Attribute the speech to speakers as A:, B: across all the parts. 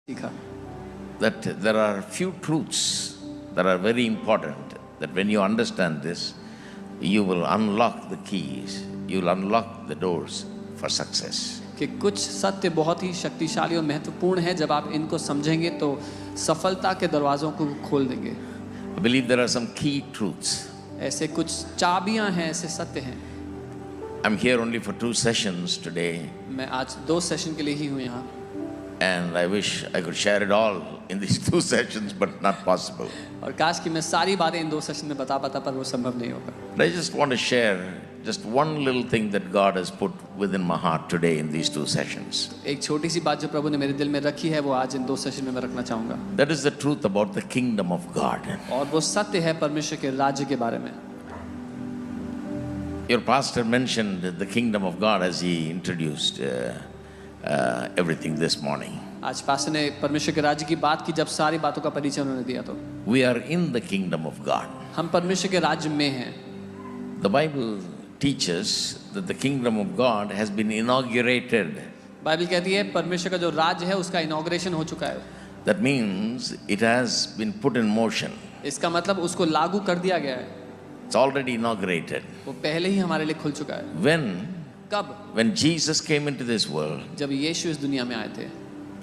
A: सीखा
B: that there are few truths that are very important, that when you understand this, you will unlock the keys, you will unlock the doors for success.
A: कि कुछ सत्य बहुत ही शक्तिशाली और महत्वपूर्ण है। जब आप इनको समझेंगे तो सफलता के दरवाजों को खोल देंगे।
B: I believe there are some key truths.
A: ऐसे कुछ चाबियां हैं, ऐसे सत्य हैं।
B: I'm here only for 2 sessions today,
A: मैं आज 2 सेशन के लिए ही हूँ यहाँ,
B: and I wish I could share it all in these 2 sessions, but not possible.
A: और काश कि मैं सारी बातें इन 2 सेशन में बता पाता, पर वो संभव नहीं होगा।
B: But I just want to share just one little thing that God has put within my heart today in these 2 sessions.
A: एक छोटी सी बात जो प्रभु ने मेरे दिल में रखी है, वो आज इन 2 सेशन में मैं रखना चाहूँगा।
B: That is the truth about the kingdom of God.
A: और वो सत्य है परमेश्वर के राज्य के बारे में।
B: Your pastor mentioned the kingdom of God as he introduced everything this morning.
A: आज पास्टर ने परमेश्वर के राज्य की बात की, जब सारी बातों का परिचय उन्होंने दिया तो
B: We are in the kingdom of God.
A: हम परमेश्वर के राज्य में हैं।
B: The Bible teaches that the kingdom of God has been inaugurated.
A: Bible कहती है परमेश्वर का जो राज्य है उसका इनॉग्रेशन हो चुका है।
B: That means it has been put in motion.
A: इसका मतलब उसको लागू कर दिया गया है।
B: It's already inaugurated.
A: वो पहले ही हमारे लिए खुल चुका है।
B: When
A: कब?
B: Jesus came into this world,
A: जब यीशु इस दुनिया में आए थे,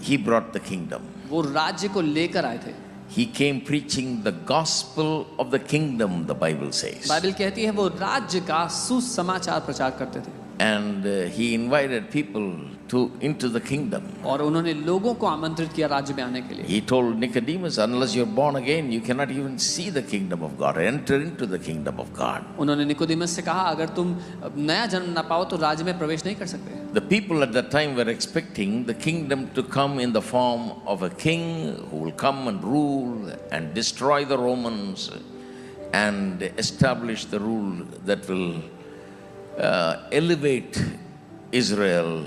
B: he brought the kingdom.
A: वो राज्य को लेकर आए थे।
B: He came preaching the gospel of the kingdom, the Bible says.
A: Bible कहती है वो राज्य का सुसमाचार प्रचार करते थे।
B: And he invited people into the kingdom.
A: और उन्होंने लोगों को आमंत्रित किया राज्य में आने के लिए।
B: He told Nicodemus, unless you're born again, you cannot even see the kingdom of God, enter into the kingdom of God.
A: उन्होंने निकोदेमस से कहा, अगर तुम नया जन्म ना पाओ तो राज्य में प्रवेश नहीं कर सकते।
B: The people at that time were expecting the kingdom to come in the form of a king who will come and rule and destroy the Romans and establish the rule that will elevate Israel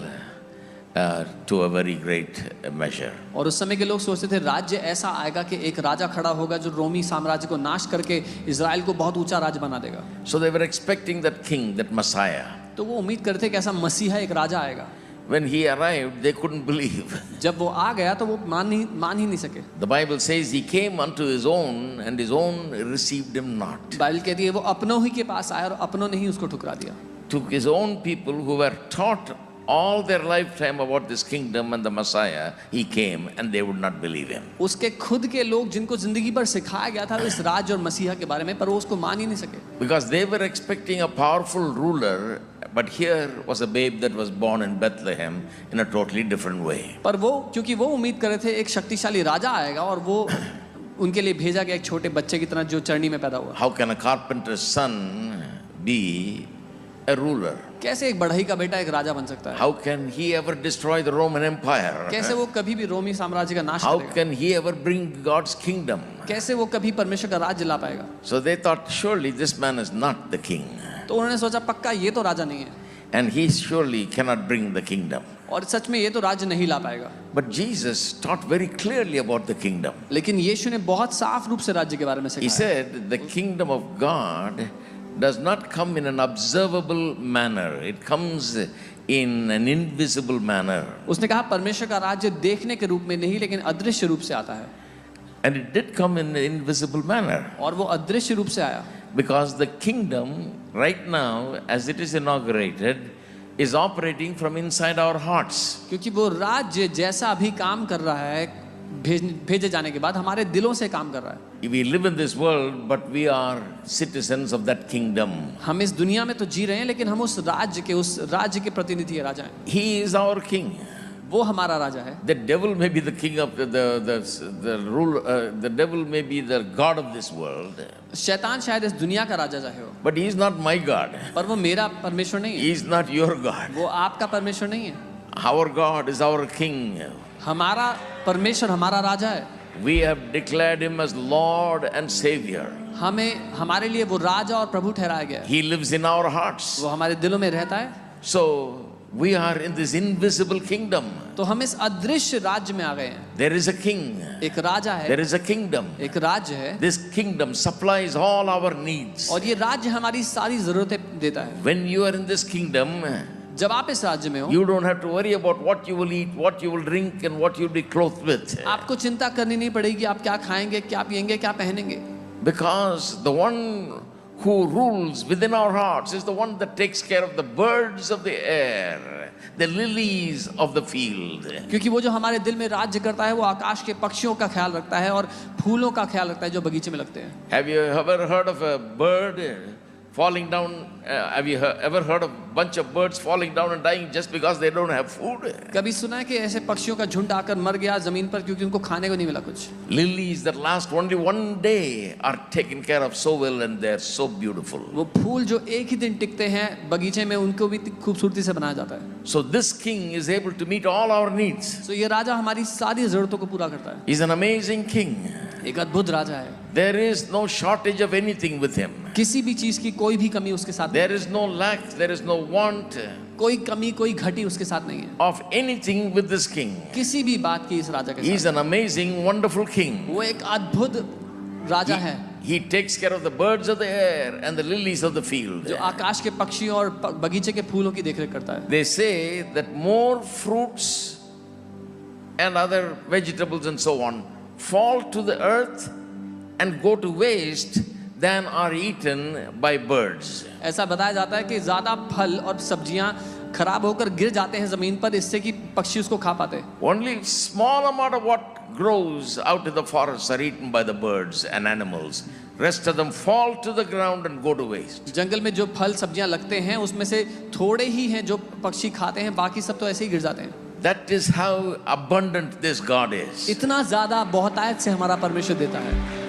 B: to a very great measure.
A: और उस समय के लोग सोचते थे राज्य ऐसा आएगा कि एक राजा खड़ा होगा जो रोमी साम्राज्य को नाश करके इजराइल को बहुत ऊंचा राज्य बना देगा।
B: So they were expecting that king, that Messiah.
A: तो वो उम्मीद करते कि ऐसा मसीहा एक राजा आएगा।
B: When he arrived, they couldn't believe.
A: जब वो आ गया तो वो मान ही नहीं सके।
B: The Bible says he came unto his own and his own received him not.
A: Bible कहती है वो अपनों ही के पास आया और अपनों ने ही उसको ठुकरा दिया।
B: To his own people who were taught all their lifetime about this kingdom and the Messiah, he came and they would not believe him.
A: उसके खुद के लोग जिनको जिंदगी भर सिखाया गया था इस राज्य और मसीहा के बारे में, पर वो उसको मान ही नहीं सके।
B: Because they were expecting a powerful ruler, but here was a babe that was born in Bethlehem in a totally different way.
A: पर वो क्योंकि वो उम्मीद कर रहे थे एक शक्तिशाली राजा आएगा और वो उनके लिए भेजा गया एक छोटे बच्चे की तरह जो चरनी में पैदा हुआ।
B: How can a carpenter's son be a ruler?
A: कैसे एक बढ़ई का बेटा एक राजा बन सकता है?
B: How can he ever destroy the Roman Empire?
A: कैसे वो कभी भी रोमी साम्राज्य का नाश
B: How
A: करेगा?
B: can he ever bring God's kingdom?
A: कैसे वो कभी परमेश्वर का राज्य ला पाएगा?
B: So they thought, surely this man is not the king.
A: तो उन्होंने सोचा पक्का ये तो राजा नहीं है
B: And he surely cannot bring the kingdom.
A: और सच में ये तो राज्य नहीं ला पाएगा।
B: But Jesus taught very clearly about the kingdom.
A: लेकिन यीशु ने बहुत साफ रूप से राज्य के बारे में
B: He
A: सिखाया।
B: said the kingdom of God does not come in an observable manner. It comes in an invisible manner.
A: उसने कहा परमेश्वर का राज्य देखने के रूप में नहीं लेकिन अदृश्य रूप से आता है।
B: And it did come in an invisible manner.
A: और वो अदृश्य रूप से आया।
B: Because the kingdom right now, as it is inaugurated, is operating from inside our hearts.
A: क्योंकि वो राज्य जैसा अभी काम कर रहा है भेजे जाने के बाद हमारे दिलों से काम कर रहा है।
B: We live in this world, but we are citizens of that kingdom.
A: हम इस दुनिया में तो जी रहे हैं लेकिन हम उस राज्य के प्रतिनिधि है, राजा हैं।
B: He is our king.
A: वो हमारा राजा है।
B: The devil may be the king of the rule. The devil may be the god of this world.
A: शैतान शायद इस दुनिया का राजा चाहे हो,
B: But he is not my God.
A: पर वो मेरा परमेश्वर नहीं है।
B: He is not your God.
A: वो आपका परमेश्वर नहीं है।
B: Our God is our king.
A: हमारा परमेश्वर हमारा राजा है।
B: We have declared him as Lord and Savior.
A: हमारे लिए वो राजा और प्रभु ठहराया गया है।
B: He lives in our hearts.
A: वो हमारे दिलों में रहता है।
B: So we are in this invisible kingdom.
A: तो हम इस अदृश्य राज्य में आ गए हैं।
B: There is a king.
A: एक राजा है।
B: There is a kingdom.
A: एक राज्य है।
B: This kingdom supplies all our needs.
A: और ये राज्य हमारी सारी जरूरतें देता है।
B: When you are in this kingdom,
A: जब आप इस राज्य में हो,
B: you don't have to worry about what you will eat, what you will drink, and what you'll be clothed with.
A: आपको चिंता करनी नहीं पड़ेगी कि आप क्या खाएंगे, क्या पिएंगे, क्या पहनेंगे,
B: Because the one who rules within our hearts is the one that takes care of the birds of the air, the lilies of the field.
A: क्योंकि वो जो हमारे दिल में राज्य करता है वो आकाश के पक्षियों का ख्याल रखता है और फूलों का ख्याल रखता है जो बगीचे में लगते हैं।
B: Have you ever heard of a bird falling down? Have you ever heard of a bunch of birds falling down and dying just because they don't have food?
A: कभी सुना है कि ऐसे पक्षियों का झुंड आकर मर गया जमीन पर क्योंकि उनको खाने को नहीं मिला कुछ?
B: Lilies that last only one day are taken care of so well and they're so beautiful.
A: वो फूल जो एक ही दिन टिकते हैं बगीचे में उनको भी खूबसूरती से बनाया जाता है।
B: So this king is able to meet all our needs.
A: तो ये राजा हमारी सारी जरूरतों को पूरा करता है।
B: He's an amazing king.
A: एक अद्भुत राजा है।
B: There is no shortage of anything with him.
A: किसी भी चीज की कोई भी कमी उसके साथ
B: There is no lack, there is no want
A: कोई कमी कोई घटी उसके साथ नहीं है।
B: of anything with this king.
A: किसी भी बात की इस राजा के
B: He's
A: साथ।
B: an amazing, wonderful king.
A: वो एक अद्भुत राजा है
B: He takes care of the birds of the air and the lilies of the field.
A: जो आकाश के पक्षियों और बगीचे के फूलों की देखरेख करता है।
B: They say that more fruits and other vegetables and so on fall to the earth and go to waste than are eaten by birds.
A: ऐसा बताया जाता है कि ज्यादा फल और सब्जियां खराब होकर गिर जाते हैं जमीन पर इससे कि पक्षी उसको खा पाते हैं।
B: Only small amount of what grows out in the forests are eaten by the birds and animals. Rest of them fall to the ground and go to waste.
A: जंगल में जो फल सब्जियां लगते हैं उसमें से थोड़े ही हैं जो पक्षी खाते हैं, बाकी सब तो ऐसे ही गिर जाते हैं।
B: That is how abundant this God is.
A: इतना ज्यादा बहुतायत से हमारा परमेश्वर देता है।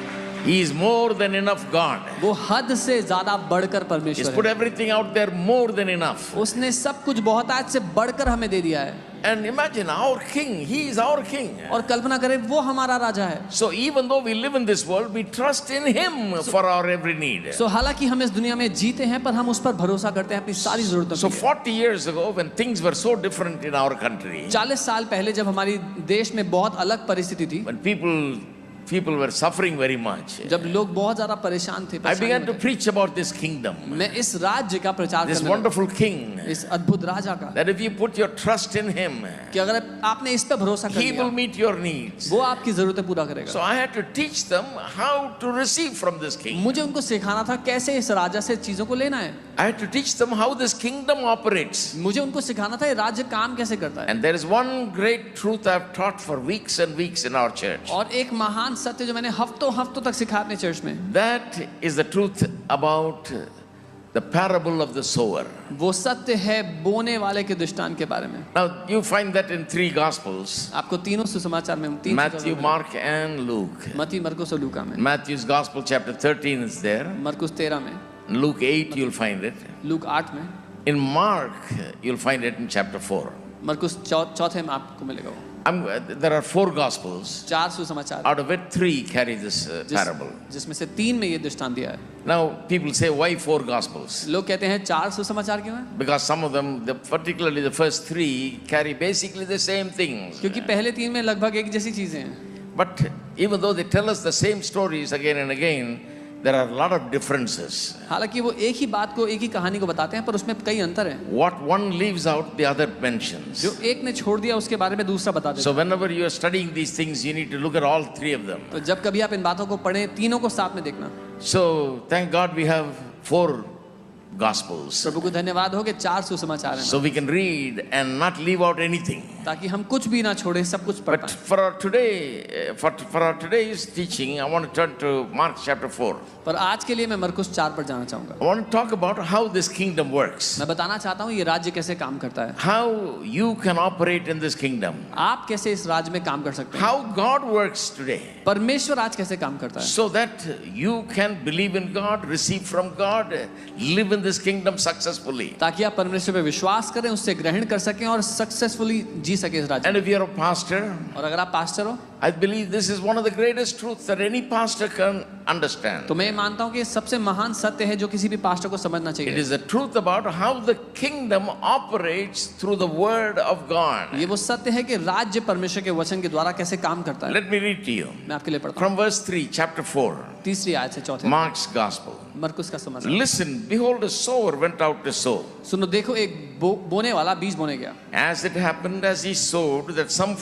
B: He is more than enough God.
A: वो हद से ज्यादा बढ़कर
B: He's
A: परमेश्वर
B: put
A: है।
B: everything out there more than enough.
A: उसने सब कुछ बहुतायत से बढ़कर हमें दे दिया है।
B: And imagine our king, he is our king.
A: और कल्पना करें वो हमारा राजा है।
B: So even though we live in this world, we trust in him for our every need.
A: सो हालांकि हम इस दुनिया में जीते हैं पर हम उस पर भरोसा करते हैं अपनी सारी जरूरतों
B: So
A: के लिए।
B: 40 years ago, when things were so different in our country,
A: 40 साल पहले जब हमारी देश में बहुत अलग परिस्थिति थी,
B: when people were suffering very much,
A: जब लोग बहुत ज्यादा परेशान थे,
B: I began to
A: परेशान
B: preach about this kingdom,
A: थे, मैं इस राज्य का प्रचार
B: this
A: करने लगा,
B: wonderful king,
A: इस अद्भुत राजा का,
B: that if you put your trust in him,
A: कि अगर आपने इस पर भरोसा कर
B: he will
A: लिया
B: meet your needs.
A: वो आपकी जरूरतें पूरा करेगा।
B: So I had to teach them how to receive from this king.
A: मुझे उनको सिखाना था कैसे इस राजा से चीजों को लेना है।
B: I had to teach them how this kingdom operates.
A: मुझे उनको सिखाना था ये राज्य काम कैसे करता है।
B: And there is one great truth I've taught for weeks and weeks in our church.
A: और एक महान सत्य जो मैंने हफ्तों तक सिखाया अपने चर्च में,
B: That is the truth about the parable of the sower.
A: वो सत्य है बोने वाले के दृष्टांत के बारे में।
B: Now you find that in 3 gospels,
A: आपको तीनों सुसमाचार में तीन
B: Matthew, Mark and Luke.
A: मत्ती, मरकुस और लूका में।
B: Matthew's gospel chapter 13 is there.
A: मरकुस 13 में,
B: Luke 8 you'll find it.
A: Look 8 में,
B: In Mark you'll find it in chapter 4.
A: मरकुस चौथे में आपको मिलेगा वो।
B: There are 4 gospels.
A: 4 सुसमाचार,
B: Out of it 3 carry this parable.
A: जिसमें से 3 में ये दृष्टांत दिया है।
B: Now people say, why 4 gospels?
A: लोग कहते हैं 4 सुसमाचार क्यों है?
B: Because some of them, particularly the first 3, carry basically the same things.
A: क्योंकि पहले 3 में लगभग एक जैसी चीजें हैं।
B: But even though they tell us the same stories again and again, there are a lot of differences.
A: हालांकि वो एक ही बात को, एक ही कहानी को बताते हैं पर उसमें कई अंतर हैं।
B: What one leaves out, the other mentions.
A: जो एक ने छोड़ दिया उसके बारे में दूसरा बता देता
B: So
A: है।
B: whenever you are studying these things, you need to look at all 3 of them.
A: तो जब कभी आप इन बातों को पढ़ें तीनों को साथ में देखना।
B: So thank God we have 4 gospels.
A: प्रभु को धन्यवाद हो कि 4 सुसमाचार हैं
B: So we can read and not leave out anything.
A: ताकि हम कुछ भी ना छोड़े, सब कुछ पढ़
B: But
A: पाएं।
B: for our today's teaching, I want to turn to Mark chapter 4.
A: पर आज के लिए मैं मरकुस 4 पर जाना चाहूंगा।
B: I want to talk about how this kingdom works.
A: मैं बताना चाहता हूँ ये राज्य कैसे काम करता है,
B: How you can operate in this kingdom.
A: आप कैसे इस राज्य में काम कर सकते हैं,
B: How God works today.
A: परमेश्वर आज कैसे काम करता है,
B: So that you can believe in God, receive from God, live in this kingdom successfully.
A: ताकि आप परमेश्वर पे विश्वास करें, उससे ग्रहण कर सकें और सक्सेसफुली जी सके इस राज्य
B: And if you're a pastor,
A: में। और अगर आप पास्टर हो,
B: I believe this is one of the greatest truths that any pastor can understand.
A: तो मैं मानता हूँ कि ये सबसे महान सत्य है जो किसी भी पास्टर को समझना
B: It
A: चाहिए।
B: is the truth about how the kingdom operates through the word of God.
A: ये वो सत्य है कि राज्य परमेश्वर के वचन के द्वारा कैसे काम करता है।
B: Let me read to you
A: मैं आपके लिए पढ़ता हूँ
B: from verse 3, chapter 4,
A: तीसरी आयत से चौथे
B: Mark's gospel.
A: मरकुस का समाचार।
B: Listen, behold, a sower went out to sow.
A: सुनो, देखो एक बोने वाला बीज बोने गया।
B: As it happened as he sowed, that some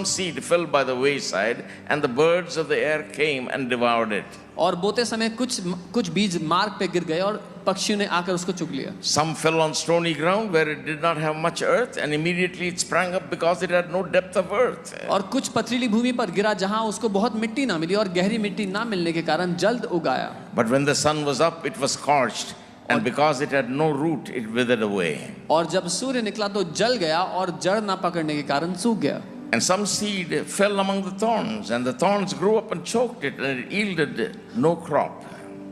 B: seed fell by the wayside, and the birds of the air came and devoured it.
A: और बोते समय कुछ बीज मार्ग पे गिर गए और पक्षियों ने आकर उसको चुग लिया।
B: Some fell on stony ground where it did not have much earth, and immediately it sprang up because it had no depth of earth.
A: और कुछ पथरीली भूमि पर गिरा जहां उसको बहुत मिट्टी ना मिली और गहरी मिट्टी ना मिलने के कारण जल्द उगाया।
B: But when the sun was up, it was scorched, and because it had no root, it withered away.
A: और जब सूर्य निकला तो जल गया और जड़ ना पकड़ने के कारण सूख गया।
B: And some seed fell among the thorns, and the thorns grew up and choked it, and it yielded no crop.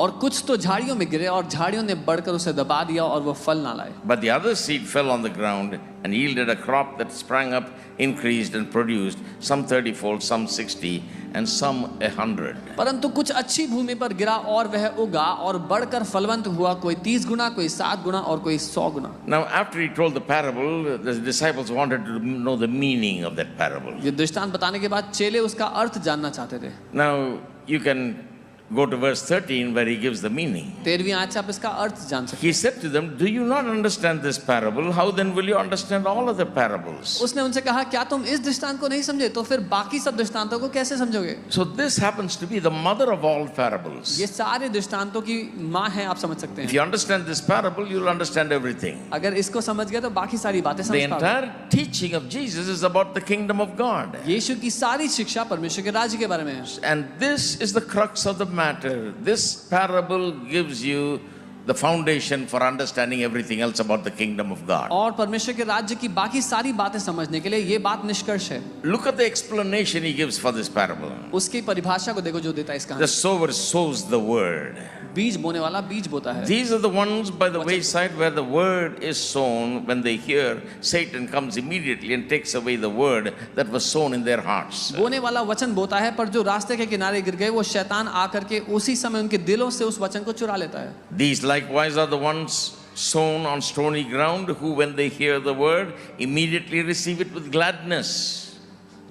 A: और कुछ तो झाड़ियों में गिरे और झाड़ियों ने बढ़कर उसे दबा दिया और वो फल ना लाए।
B: But the other seed fell on the ground and yielded a crop that sprang up, increased, and produced some 30-fold, some 60, and some 100.
A: परंतु कुछ अच्छी भूमि पर गिरा और वह उगा और बढ़कर फलवंत हुआ, कोई 30 गुना, कोई 7 गुना और कोई 100 गुना।
B: Now, after he told the parable, the disciples wanted to know the meaning of that parable.
A: ये दृष्टांत बताने के बाद चेले उसका अर्थ जानना चाहते थे।
B: Now, you can go to verse 13 where he gives the meaning.
A: 13वीं आयत से आप इसका अर्थ जान सकते
B: He said to them, "Do you not understand this parable? How then will you understand all other parables?"
A: हैं। उसने उनसे कहा, क्या तुम इस दृष्टांत को नहीं समझे तो फिर बाकी सब दृष्टांतों को कैसे समझोगे?
B: So this happens to be the mother of all parables.
A: ये सारे दृष्टांतों की माँ है, आप समझ सकते
B: If
A: हैं।
B: you understand this parable, you'll understand everything.
A: अगर इसको समझ गए तो बाकी सारी बातें
B: The
A: समझ पाओगे।
B: entire teaching of Jesus is about the kingdom of God.
A: यीशु की सारी शिक्षा परमेश्वर के राज्य के बारे में है।
B: And this is the crux of the matter. This parable gives you the foundation for understanding everything else about the kingdom of God.
A: और परमेश्वर के राज्य की बाकी सारी बातें समझने के लिए ये बात निष्कर्ष है।
B: Look at the explanation he gives for this parable.
A: उसकी परिभाषा को देखो जो देता है इसका।
B: The sower sows the word.
A: बीज बोने वाला बीज बोता है।
B: These are the ones by the wayside where the word is sown. When they hear, Satan comes immediately and takes away the word that was sown in their hearts.
A: बोने वाला वचन बोता है, पर जो रास्ते के किनारे गिर गए वो शैतान आकर के उसी समय उनके दिलों से उस वचन को चुरा लेता है।
B: These likewise are the ones sown on stony ground, who when they hear the word immediately receive it with gladness.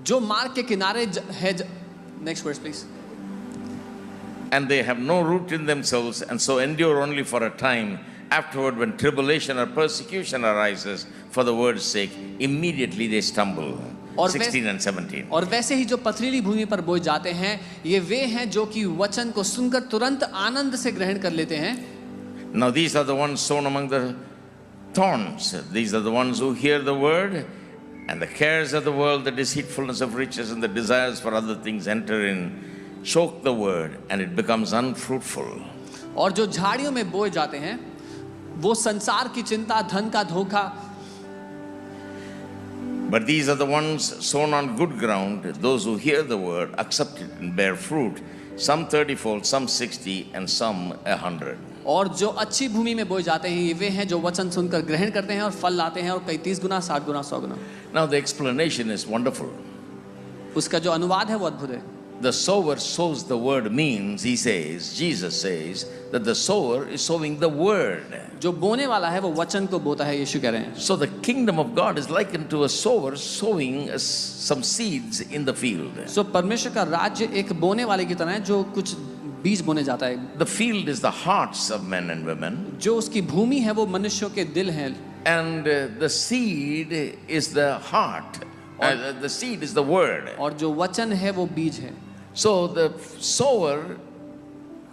A: जो मार्ग के किनारे है, next verse please.
B: And they have no root in themselves, and so endure only for a time. Afterward, when tribulation or persecution arises for the word's sake, immediately they stumble. 16 and 17.
A: और वैसे ही जो पथरीली भूमि पर बोए जाते हैं, ये वे हैं जो कि वचन को सुनकर तुरंत आनंद से ग्रहण कर लेते हैं।
B: Now these are the ones sown among the thorns. These are the ones who hear the word, and the cares of the world, the deceitfulness of riches, and the desires for other things enter in, choke the word, and it becomes unfruitful.
A: और जो झाड़ियों में बोए जाते हैं, वो संसार की चिंता, धन का धोखा।
B: But these are the ones sown on good ground, those who hear the word, accept it, and bear fruit, some 30-fold, some 60, and some 100.
A: और जो अच्छी भूमि में बोए जाते हैं, ये वे हैं जो वचन सुनकर ग्रहण करते हैं और फल लाते हैं, और कई 30 गुना, 60 गुना, 100 गुना।
B: Now the explanation is wonderful.
A: उसका जो अनुवाद है वो अद्भुत है।
B: The sower sows the word means, he says, Jesus says, that the sower is sowing the word.
A: जो बोने वाला है वो वचन को बोता है, यीशु कह रहे हैं।
B: So the kingdom of God is likened to a sower sowing some seeds in the field.
A: सो परमेश्वर का राज्य एक बोने वाले की तरह है जो कुछ बीज बोने जाता है।
B: The field is the hearts of men and women.
A: जो उसकी भूमि है वो मनुष्यों के दिल हैं।
B: And the seed is the heart. The seed is the word.
A: और जो वचन है वो बीज है।
B: So the sower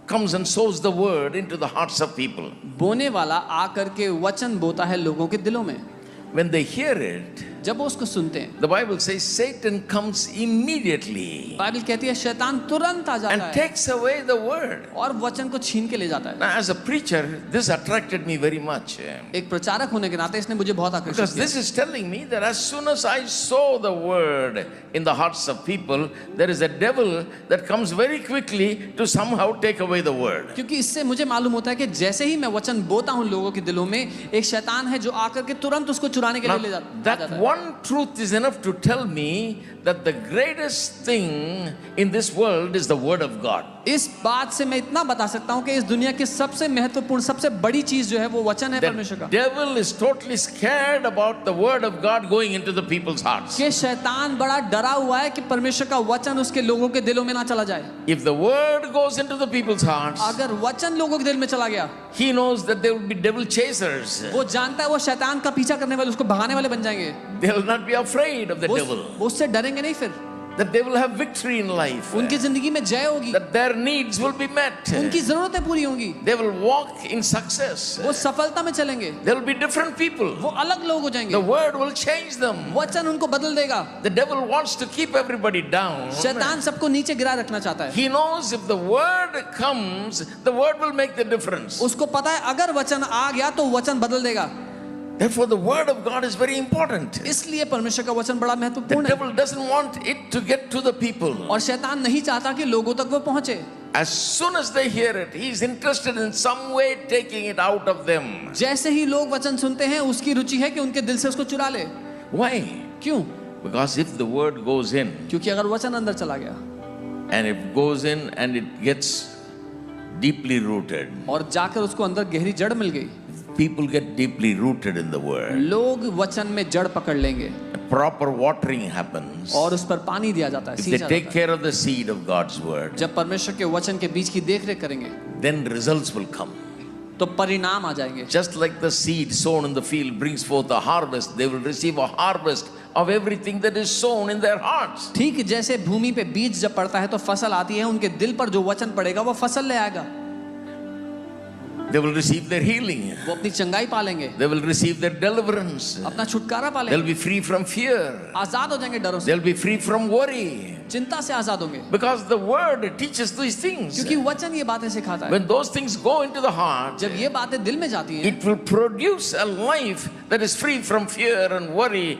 B: comes and sows the word into the hearts of people.
A: बोने वाला आकर के वचन बोता है लोगों के दिलों में।
B: When they hear it,
A: जब वो उसको सुनते हैं,
B: the Bible says Satan comes immediately
A: Bible कहती है शैतान तुरंत आ जाता
B: and
A: है
B: takes away the word.
A: और वचन को छीन के ले जाता है।
B: Now, as a preacher, this attracted me very much.
A: एक प्रचारक होने के नाते इसने मुझे बहुत आकर्षित
B: Because
A: किया।
B: this is telling me that as soon as I sow the word in the hearts of people, there is a devil that comes very quickly to somehow take away the word.
A: क्योंकि इससे मुझे मालूम होता है कि जैसे ही मैं वचन बोता हूँ लोगों के दिलों में, एक शैतान है जो आकर के तुरंत उसको चुराने के लिए ले
B: Now,
A: जाता
B: that
A: है।
B: one truth is enough to tell me that the greatest thing in this world is the Word of God.
A: इस बात से मैं इतना बता सकता हूँ कि इस दुनिया की सबसे महत्वपूर्ण, सबसे बड़ी चीज जो है वो वचन है परमेश्वर
B: The
A: का।
B: devil is totally scared about the Word of God going into the people's hearts.
A: कि शैतान बड़ा डरा हुआ है कि परमेश्वर का वचन उसके लोगों के दिलों में ना चला जाए।
B: If the Word goes into the people's hearts,
A: अगर वचन लोगों के दिल में चला गया,
B: he knows that there will be devil chasers.
A: वो जानता है वो शैतान का पीछा करने वाले, उसको भगाने वाले बन जाएंगे।
B: They will not be afraid of the devil.
A: वो उससे डरेंगे नहीं, फिर
B: That they will have victory in life.
A: उनकी जिंदगी में जय होगी,
B: That their needs will be met.
A: उनकी जरूरतें पूरी होंगी,
B: They will walk in success.
A: वो सफलता में चलेंगे,
B: There will be different people.
A: वो अलग लोग हो
B: The
A: जाएंगे,
B: Word will change them.
A: वचन उनको बदल देगा।
B: The devil wants to keep everybody down.
A: शैतान सबको नीचे गिरा रखना चाहता है।
B: He knows if the Word comes, the Word will make the difference.
A: उसको पता है अगर वचन आ गया तो वचन बदल देगा।
B: Therefore, the Word of God is very important.
A: इसलिए परमेश्वर का वचन बड़ा
B: The
A: महत्वपूर्ण है,
B: devil doesn't want it to get to the people.
A: और शैतान नहीं चाहता कि लोगों तक वो पहुंचे।
B: As soon as they hear it, he is interested in some way taking it out of them.
A: जैसे ही लोग वचन सुनते हैं, उसकी रुचि है कि उनके दिल से उसको चुरा ले।
B: Why?
A: क्यों?
B: Because if the Word goes in,
A: क्योंकि अगर वचन अंदर चला गया
B: and it goes in and it gets deeply rooted,
A: और जाकर उसको अंदर गहरी जड़ मिल गई,
B: people get deeply rooted in the Word.
A: लोग वचन में जड़ पकड़ लेंगे
B: Proper watering happens.
A: और उस पर पानी दिया जाता है,
B: If they
A: सींचा
B: take
A: जाता है।
B: care of the seed of God's Word,
A: जब परमेश्वर के वचन के बीज की देख रेख करेंगे
B: then results will come.
A: तो परिणाम आ जाएंगे।
B: Just like the seed sown in the field brings forth a harvest, they will receive a harvest of everything that is sown in their hearts.
A: ठीक जैसे भूमि पे बीज जब पड़ता है तो फसल आती है, उनके दिल पर जो वचन पड़ेगा वो फसल ले आएगा।
B: They will receive their healing.
A: वो अपनी चंगाई पालेंगे,
B: They will receive their deliverance.
A: अपना छुटकारा
B: They'll
A: पालेंगे,
B: be free from fear.
A: आजाद हो जाएंगे डरों से,
B: They'll be free from worry.
A: चिंता से आजाद होंगे,
B: Because the Word teaches these things.
A: क्योंकि वचन ये बातें सिखाता है।
B: When those things go into the heart,
A: जब ये बातें दिल में जाती हैं,
B: it will produce a life that is free from fear and worry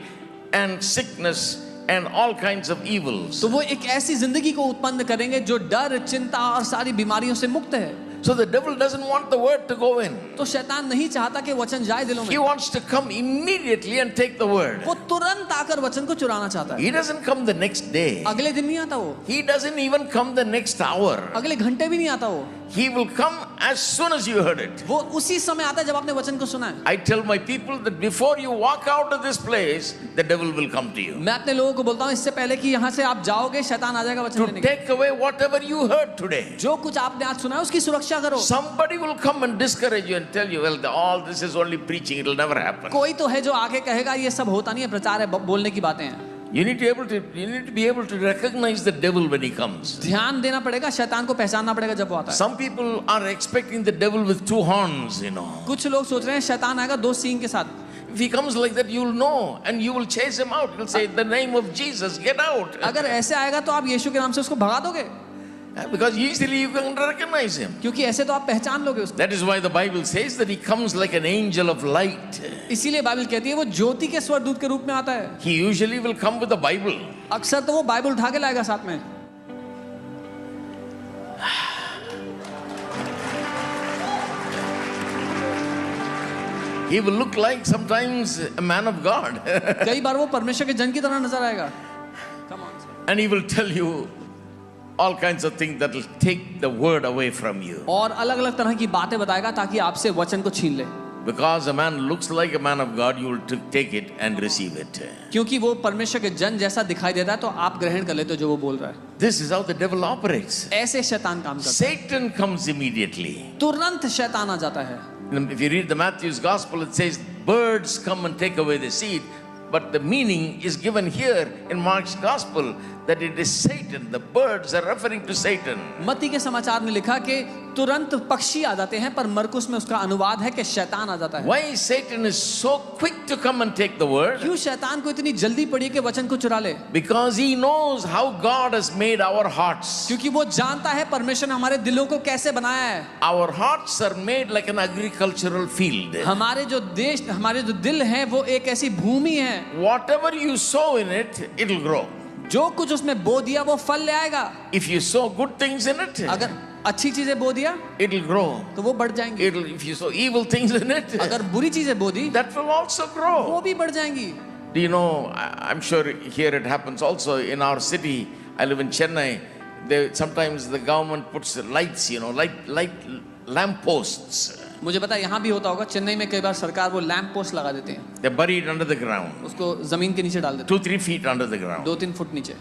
B: and sickness and all kinds of evils.
A: तो वो एक ऐसी जिंदगी को उत्पन्न करेंगे जो डर, चिंता और सारी बीमारियों से मुक्त है।
B: So the devil doesn't want the Word to go in.
A: तो शैतान नहीं चाहता कि वचन जाए दिलों
B: He
A: में,
B: wants to come immediately and take the Word.
A: वो तुरंत आकर वचन को चुराना चाहता है।
B: He doesn't come the next day.
A: अगले दिन नहीं आता वो,
B: He doesn't even come the next hour.
A: अगले घंटे भी नहीं आता वो,
B: He will come as soon as you heard it.
A: वो उसी समय आता है जब आपने वचन को सुना है।
B: I tell my people that before you walk out of this place, the devil will come to you
A: मैं अपने लोगों को बोलता हूँ इससे पहले कि यहाँ से आप जाओगे, शैतान आ जाएगा वचन
B: to
A: लेने के।
B: take away whatever you heard today.
A: जो कुछ आपने आज सुना है उसकी सुरक्षा करो।
B: Somebody will come and discourage you and tell you, well, all this is only preaching, it will never happen.
A: कोई तो है जो आगे कहेगा ये सब होता नहीं है, प्रचार है, बोलने की बातें हैं।
B: You need to be able to recognize the devil when he comes.
A: ध्यान देना पड़ेगा, शैतान को पहचानना पड़ेगा जब वो आता है।
B: Some people are expecting the devil with two horns,
A: कुछ लोग सोच रहे हैं शैतान आएगा दो सींग के साथ।
B: If he comes like that, you'll know and you will chase him out. You'll say, in the name of Jesus, get out.
A: अगर ऐसे आएगा तो आप यीशु के नाम से उसको भगा दोगे,
B: Because easily you can recognize him.
A: क्योंकि ऐसे तो आप पहचान लोगे उसको।
B: That is why the Bible says that he comes like an angel of light.
A: इसीलिए बाइबल कहती है वो ज्योति के स्वरदूत के रूप में आता है।
B: He usually will come with the Bible.
A: अक्सर तो वो बाइबल उठा के लाएगा साथ में।
B: He will look like sometimes a man of God.
A: कई बार वो परमेश्वर के जन की तरह नजर आएगा। Come on, sir.
B: And he will tell you all kinds of things that will take the word away from you.
A: और अलग अलग तरह की बातें बताएगा ताकि आपसे वचन को छीन ले।
B: Because a man looks like a man of God, you will take it and receive it.
A: क्योंकि वो परमेश्वर के जन जैसा दिखाई देता है तो आप ग्रहण कर लेते हो जो वो बोल रहा है।
B: This is how the devil operates.
A: ऐसे शैतान काम करता
B: Satan comes immediately.
A: है, तुरंत शैतान आ जाता है।
B: If you read the Matthew's gospel, it says birds come and take away the seed. But the meaning is given here in Mark's gospel that it is Satan. The birds are referring to Satan.
A: मत्ती के समाचार में लिखा कि तुरंत पक्षी आ जाते हैं, पर मरकुस में उसका अनुवाद है कि शैतान आ जाता है।
B: Why Satan is so quick to come and take the word?
A: क्यों शैतान को इतनी जल्दी पड़ी है कि वचन को चुरा ले?
B: Because he knows how God has made our hearts.
A: क्योंकि वो जानता है परमेश्वर ने हमारे दिलों को कैसे बनाया है।
B: Our hearts are made like an agricultural field.
A: हमारे जो देश, हमारे जो दिल हैं वो एक ऐसी भूमि है।
B: Whatever you sow in it, it will grow.
A: जो कुछ उसमें बो दिया वो फल ले आएगा।
B: If you sow good things in it,
A: अगर अच्छी चीजें बो दिया
B: it will grow.
A: तो वो बढ़ जाएंगी।
B: If you sow evil things in it,
A: अगर बुरी चीजें बो दी
B: that will also grow.
A: वो भी बढ़ जाएंगी।
B: Do you know, I'm sure here it happens also in our city. I live in Chennai. Sometimes the government puts lights, light lamp posts.
A: मुझे पता है यहाँ भी होता होगा, चेन्नई में कई बार सरकार वो लैंप पोस्ट लगा देते हैं,
B: They're buried under the ground,
A: उसको जमीन के नीचे डाल देते
B: 2-3 feet under the
A: हैं,
B: ground.
A: 2-3 फुट नीचे.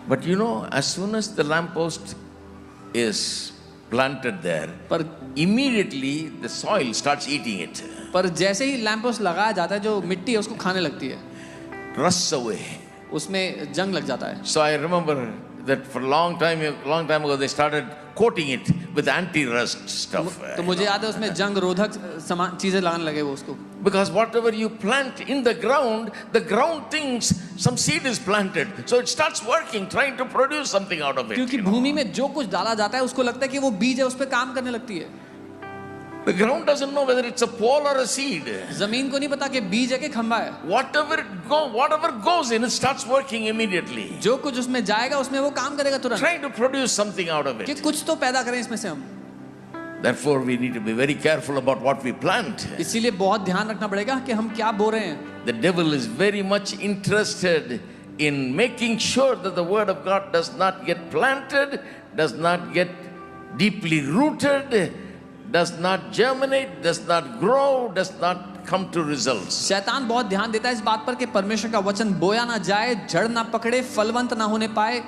B: But as soon as the lamp post is planted there,
A: पर
B: immediately the soil starts eating it,
A: पर जैसे ही लैंप पोस्ट लगाया जाता है, जो मिट्टी है उसको खाने लगती है,
B: rusts away.
A: उसमें जंग लग जाता है.
B: So I remember that for a long time ago they started coating it with anti-rust stuff.
A: तो मुझे याद है उसमें जंग रोधक सामान चीजें लगाने लगे वो उसको.
B: Because whatever you plant in the ground thinks some seed is planted, so it starts working, trying to produce something out of it.
A: क्योंकि भूमि में जो कुछ डाला जाता है उसको लगता है कि वो बीज है, उस पर काम करने लगती है.
B: The ground doesn't know whether it's a pole or a seed.
A: जमीन को नहीं पता कि बीज है कि खंबा है.
B: Whatever goes in, it starts working immediately.
A: जो कुछ उसमें जाएगा उसमें वो काम करेगा तुरंत,
B: Trying to produce something out of
A: कि
B: it.
A: कुछ तो पैदा करें इसमें से हम.
B: Therefore, we need to be very careful about what we plant.
A: इसीलिए बहुत ध्यान रखना पड़ेगा कि हम क्या बो रहे हैं.
B: The devil is very much interested in making sure that the word of God does not get planted, does not get deeply rooted, does not germinate, does not grow, does not come to results.
A: शैतान बहुत ध्यान देता है इस बात पर कि परमेश्वर का वचन बोया ना जाए, जड़ ना पकड़े, फलवंत ना होने पाए.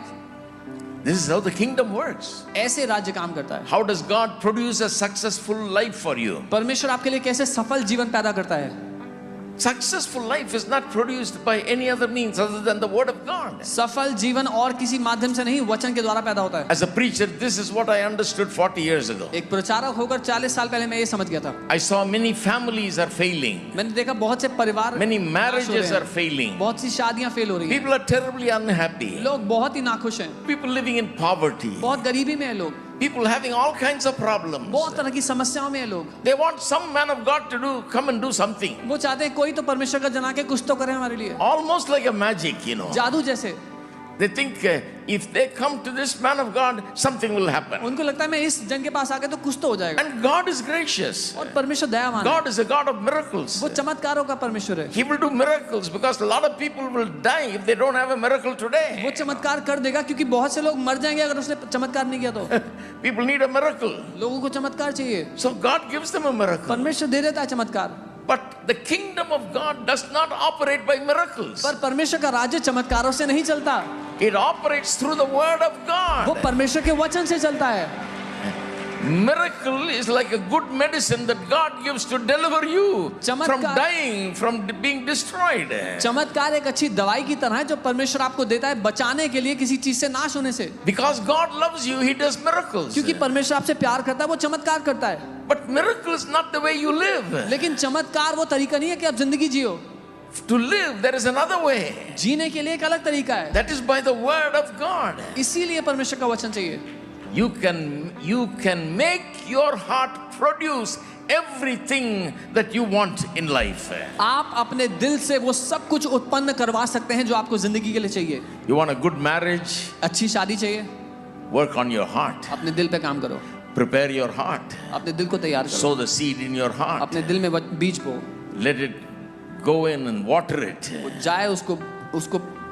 B: This is how the kingdom works.
A: ऐसे राज्य काम करता है.
B: How does God produce a successful life for you?
A: परमेश्वर आपके लिए कैसे सफल जीवन पैदा करता है.
B: Successful life is not produced by any other means other than the word of God.
A: सफल जीवन और किसी माध्यम से नहीं, वचन के द्वारा पैदा होता है.
B: As a preacher, this is what I understood 40 years ago.
A: एक प्रचारक होकर 40 साल पहले मैं ये समझ गया था.
B: I saw many families are failing.
A: मैंने देखा बहुत से परिवार,
B: Many marriages are failing.
A: बहुत सी शादियां फेल हो रही हैं.
B: People are terribly unhappy.
A: लोग बहुत ही नाखुश हैं.
B: People living in poverty.
A: बहुत गरीबी में है लोग.
B: People having all kinds of problems.
A: बहुत तरह की समस्याओं में है लोग.
B: They want some man of God to come and do something.
A: वो चाहते हैं कोई तो परमेश्वर का जना के कुछ तो करे हमारे लिए.
B: Almost like a magic,
A: जादू जैसे.
B: They think if they come to this man of God, something will happen.
A: उनको लगता है मैं इस जन के पास आ गए तो कुछ तो हो जाएगा.
B: And God is gracious.
A: और परमेश्वर दयावान है.
B: God is a God of miracles.
A: वो चमत्कारों का परमेश्वर है.
B: He will do miracles because a lot of people will die if they don't have a miracle today.
A: वो चमत्कार कर देगा क्योंकि बहुत से लोग मर जाएंगे अगर उसने चमत्कार नहीं किया तो.
B: People need a miracle.
A: लोगों को चमत्कार चाहिए.
B: So God gives them a miracle.
A: परमेश्वर दे देता है चमत्कार.
B: But the kingdom of God does not operate by miracles.
A: पर परमेश्वर का राज्य चमत्कारों से नहीं चलता.
B: It operates through the word of
A: वो
B: God.
A: परमेश्वर के वचन से चलता है.
B: Miracle is like a good medicine that God gives to deliver you from
A: चमत्कार-
B: dying, from being destroyed.
A: चमत्कार एक अच्छी दवाई की तरह है जो परमेश्वर आपको देता है बचाने के लिए किसी चीज से नाश होने से.
B: Because God loves you, He does miracles.
A: क्योंकि परमेश्वर आपसे प्यार करता है, वो चमत्कार करता है.
B: But miracle is not the way you live.
A: लेकिन चमत्कार वो तरीका नहीं है कि आप जिंदगी जियो.
B: To live, there is another way.
A: जीने के लिए एक अलग तरीका है.
B: That is by the word of God.
A: इसीलिए परमेश्वर का वचन चाहिए.
B: You can make your heart produce everything that you want in life.
A: आप अपने दिल से वो सब कुछ उत्पन्न करवा सकते हैं जो आपको जिंदगी के लिए चाहिए.
B: You want a good marriage?
A: अच्छी शादी चाहिए,
B: Work on your heart.
A: अपने दिल पे काम करो.
B: Prepare your heart.
A: अपने दिल को तैयार करो.
B: Sow the seed in your heart.
A: अपने दिल में बीज बो.
B: Let it go in and water it.
A: जाए उसको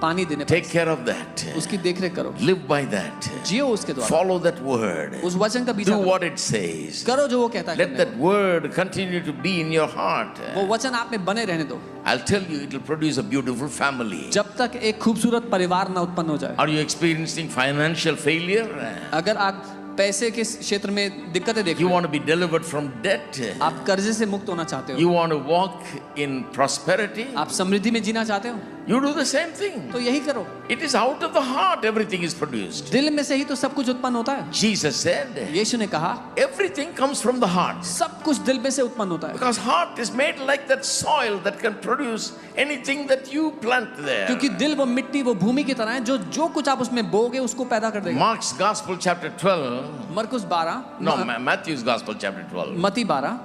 A: पानी देने पर.
B: Take care of that.
A: उसकी देखरेख करो.
B: Live by that.
A: जियो उसके द्वारा.
B: Follow that word.
A: उस वचन का बीजा
B: Do
A: करो.
B: what it says.
A: करो जो वो कहता है.
B: Let
A: करने
B: that word continue to be in your heart.
A: को. वो वचन आप में बने रहने दो.
B: I'll tell you, it will produce a beautiful family.
A: जब तक एक खूबसूरत परिवार ना उत्पन्न हो जाए.
B: Are you experiencing financial failure?
A: अगर आप पैसे के क्षेत्र में दिक्कतें देख
B: You
A: रहे
B: want to be delivered from debt?
A: हो, आप कर्जे से मुक्त होना चाहते हो,
B: You want to walk in prosperity?
A: आप समृद्धि में जीना चाहते हो,
B: You do the same thing.
A: तो यही करो.
B: It is out of the heart everything is produced.
A: दिल में से ही तो सब कुछ उत्पन्न होता है.
B: Jesus said,
A: यीशु ने कहा
B: everything comes from the heart.
A: सब कुछ दिल में से उत्पन्न होता है.
B: Because heart is made like that soil that can produce anything that you plant there.
A: क्योंकि दिल वो मिट्टी वो भूमि की तरह है जो कुछ आप उसमें बोगे उसको पैदा कर देगा.
B: Mark's Gospel chapter 12.
A: मरकुस 12,
B: No, Matthew's Gospel chapter 12.
A: मती 12,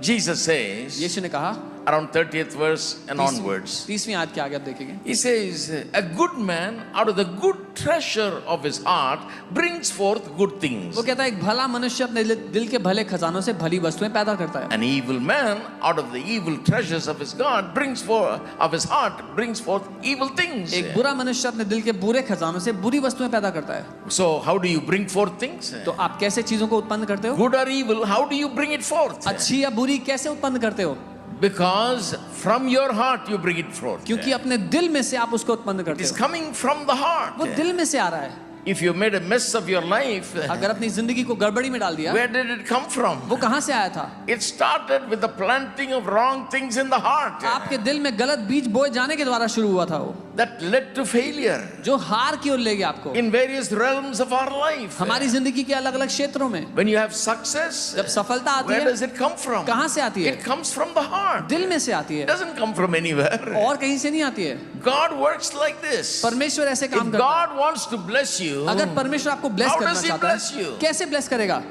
B: Jesus says,
A: यीशु ने कहा
B: around 30th verse and onwards.
A: 30वीं आयत के आगे आप देखेंगे.
B: He says, a good man out of the good treasure of his heart brings forth good things.
A: वो कहता है एक भला मनुष्य अपने दिल के भले खजानों से भली वस्तुएं पैदा करता है.
B: An evil man out of the evil treasures of his his heart brings forth evil things.
A: एक बुरा मनुष्य अपने दिल के बुरे खजानों से बुरी वस्तुएं पैदा करता है.
B: So how do you bring forth things?
A: तो आप कैसे चीजों को उत्पन्न करते हो?
B: Good or evil, how do you bring it forth?
A: अच्छी या बुरी कैसे उत्पन्न करते हो?
B: Because from your heart you bring it forth.
A: क्योंकि अपने दिल में से आप उसको उत्पन्न
B: It
A: करते
B: is
A: हो.
B: coming from the heart.
A: वो दिल में से आ रहा है.
B: If you made a mess of your life,
A: अगर अपनी जिंदगी को गड़बड़ी में डाल दिया,
B: where did it come from?
A: वो कहाँ से आया था?
B: It started with the planting of wrong things in the heart.
A: आपके दिल में गलत बीज बोए जाने के द्वारा शुरू हुआ था वो,
B: That led to failure
A: जो हार की ओर ले गया आपको
B: in various realms of our life.
A: हमारी जिंदगी के अलग अलग क्षेत्रों में.
B: When you have success,
A: जब सफलता आती
B: where
A: है,
B: does it come from?
A: कहाँ से आती है?
B: It comes from the heart.
A: दिल में से आती
B: It
A: है,
B: doesn't come from anywhere.
A: और कहीं से नहीं आती है.
B: God works like this.
A: परमेश्वर ऐसे काम
B: If
A: करता है.
B: God wants to bless you,
A: अगर परमेश्वर आपको ब्लेस
B: How
A: करना
B: does he
A: चाहता
B: bless
A: है,
B: you?
A: कैसे ब्लेस करेगा?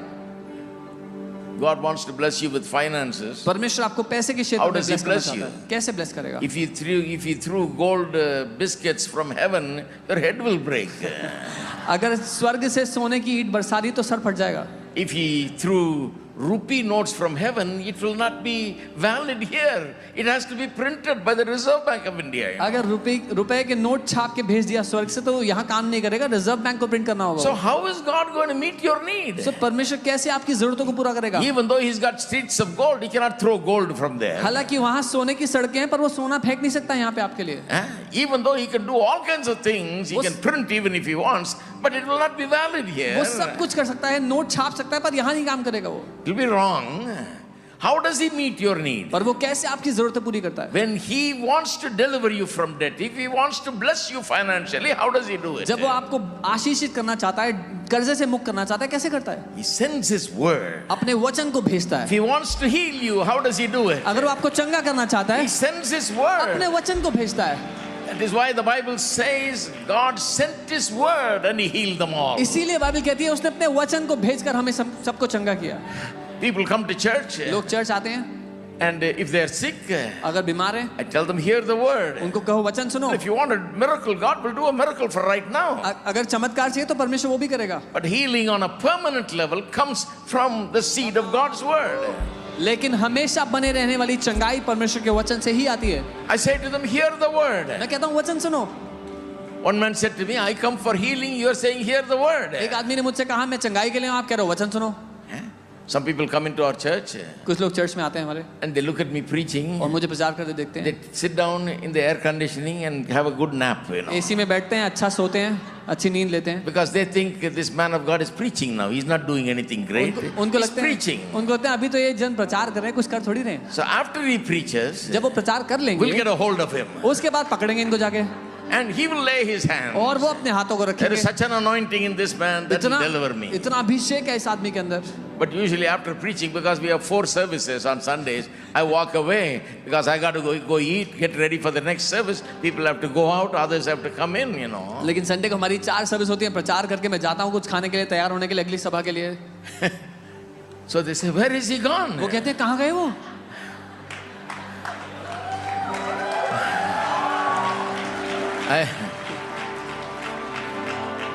B: God wants to bless you with finances.
A: परमेश्वर आपको पैसे के
B: How
A: क्षेत्र में
B: does he
A: ब्लेस करना
B: bless
A: चाहता
B: you?
A: है. कैसे ब्लेस करेगा?
B: If he threw gold biscuits from heaven, your head will break.
A: अगर स्वर्ग से सोने की ईंट बरसा दी तो सर फट जाएगा.
B: If he threw rupee notes from heaven, it will not be valid here. It has to be printed by the Reserve Bank of India.
A: अगर रुपए के नोट छाप के भेज दिया स्वर्ग से तो यहाँ काम नहीं करेगा, रिजर्व बैंक को प्रिंट करना
B: So
A: होगा.
B: how is God going to meet your need?
A: तो परमेश्वर कैसे आपकी जरूरतों को पूरा करेगा?
B: Even though he's got streets of gold, he cannot throw gold from there.
A: हालांकि वहाँ सोने की सड़कें हैं पर वो सोना फेंक नहीं सकता यहाँ पे आपके लिए.
B: Even though he can do all kinds of things, he can print even if he wants, but it will not be valid here.
A: वो सब कुछ कर सकता है, नोट छाप सकता है, पर यहाँ नहीं काम करेगा वो.
B: It will be wrong. How does he meet your need?
A: पर वो कैसे आपकी जरूरतें पूरी करता है?
B: When he wants to deliver you from debt, if he wants to bless you financially, how does he do it?
A: जब वो आपको आशीषित करना चाहता है, कर्जे से मुक्त करना चाहता है, कैसे करता है?
B: He sends his word.
A: अपने वचन को भेजता
B: If
A: है.
B: he wants to heal you, how does he do it?
A: अगर वो आपको चंगा करना चाहता
B: He
A: है,
B: sends his word.
A: अपने वचन को भेजता है.
B: That is why the Bible says God sent his word and he healed them all.
A: इसीलिए बाइबल कहती है उसने अपने वचन को भेजकर हमें सबको चंगा किया.
B: People come to church
A: लोग चर्च आते हैं,
B: and if they are sick,
A: अगर बीमार हैं
B: I tell them, hear the word.
A: उनको कहो वचन सुनो.
B: If you want a miracle, God will do a miracle for right now.
A: अगर चमत्कार चाहिए तो परमेश्वर वो भी करेगा.
B: But healing on a permanent level comes from the seed of God's word.
A: लेकिन हमेशा बने रहने वाली चंगाई परमेश्वर के वचन से ही आती है.
B: I say to them, hear the word.
A: मैं कहता हूँ वचन सुनो.
B: One man said to me, I come for healing, you are saying, hear the word.
A: एक आदमी ने मुझसे कहा मैं चंगाई के लिए हूँ, आप कह रहे हो वचन सुनो.
B: Some people come into our church
A: कुछ लोग चर्च में आते हैं हमारे
B: and they look at me preaching.
A: और मुझे प्रचार करते देखते
B: They
A: हैं.
B: sit down in the air conditioning and have a good nap, you know.
A: AC में बैठते हैं, अच्छा सोते हैं, अच्छी नींद लेते हैं.
B: Because they think this man of God is preaching now. He's not doing anything great.
A: उनको
B: He's
A: लगता
B: preaching.
A: है उनको लगता है अभी तो ये जन प्रचार कर रहे हैं, कुछ कर थोड़ी रहे हैं.
B: So after he preaches,
A: जब वो प्रचार कर
B: we'll
A: लेंगे
B: get a hold of him.
A: उसके बाद पकड़ेंगे इनको जाके
B: And he will lay his hand.
A: और वो अपने हाथों को
B: There is
A: रखेंगे.
B: such an anointing in this man that will deliver me.
A: इतना अभिषेक है इस आदमी के अंदर.
B: But usually after preaching, because we have 4 services on Sundays, I walk away because I got to go eat, get ready for the next service. People have to go out, others have to come in, you know.
A: लेकिन Sunday को हमारी 4 service होती है, प्रचार करके मैं जाता हूँ कुछ खाने के लिए, तैयार होने के लिए अगली सभा के लिए.
B: So they say, where is he gone?
A: वो कहते हैं कहाँ गए वो?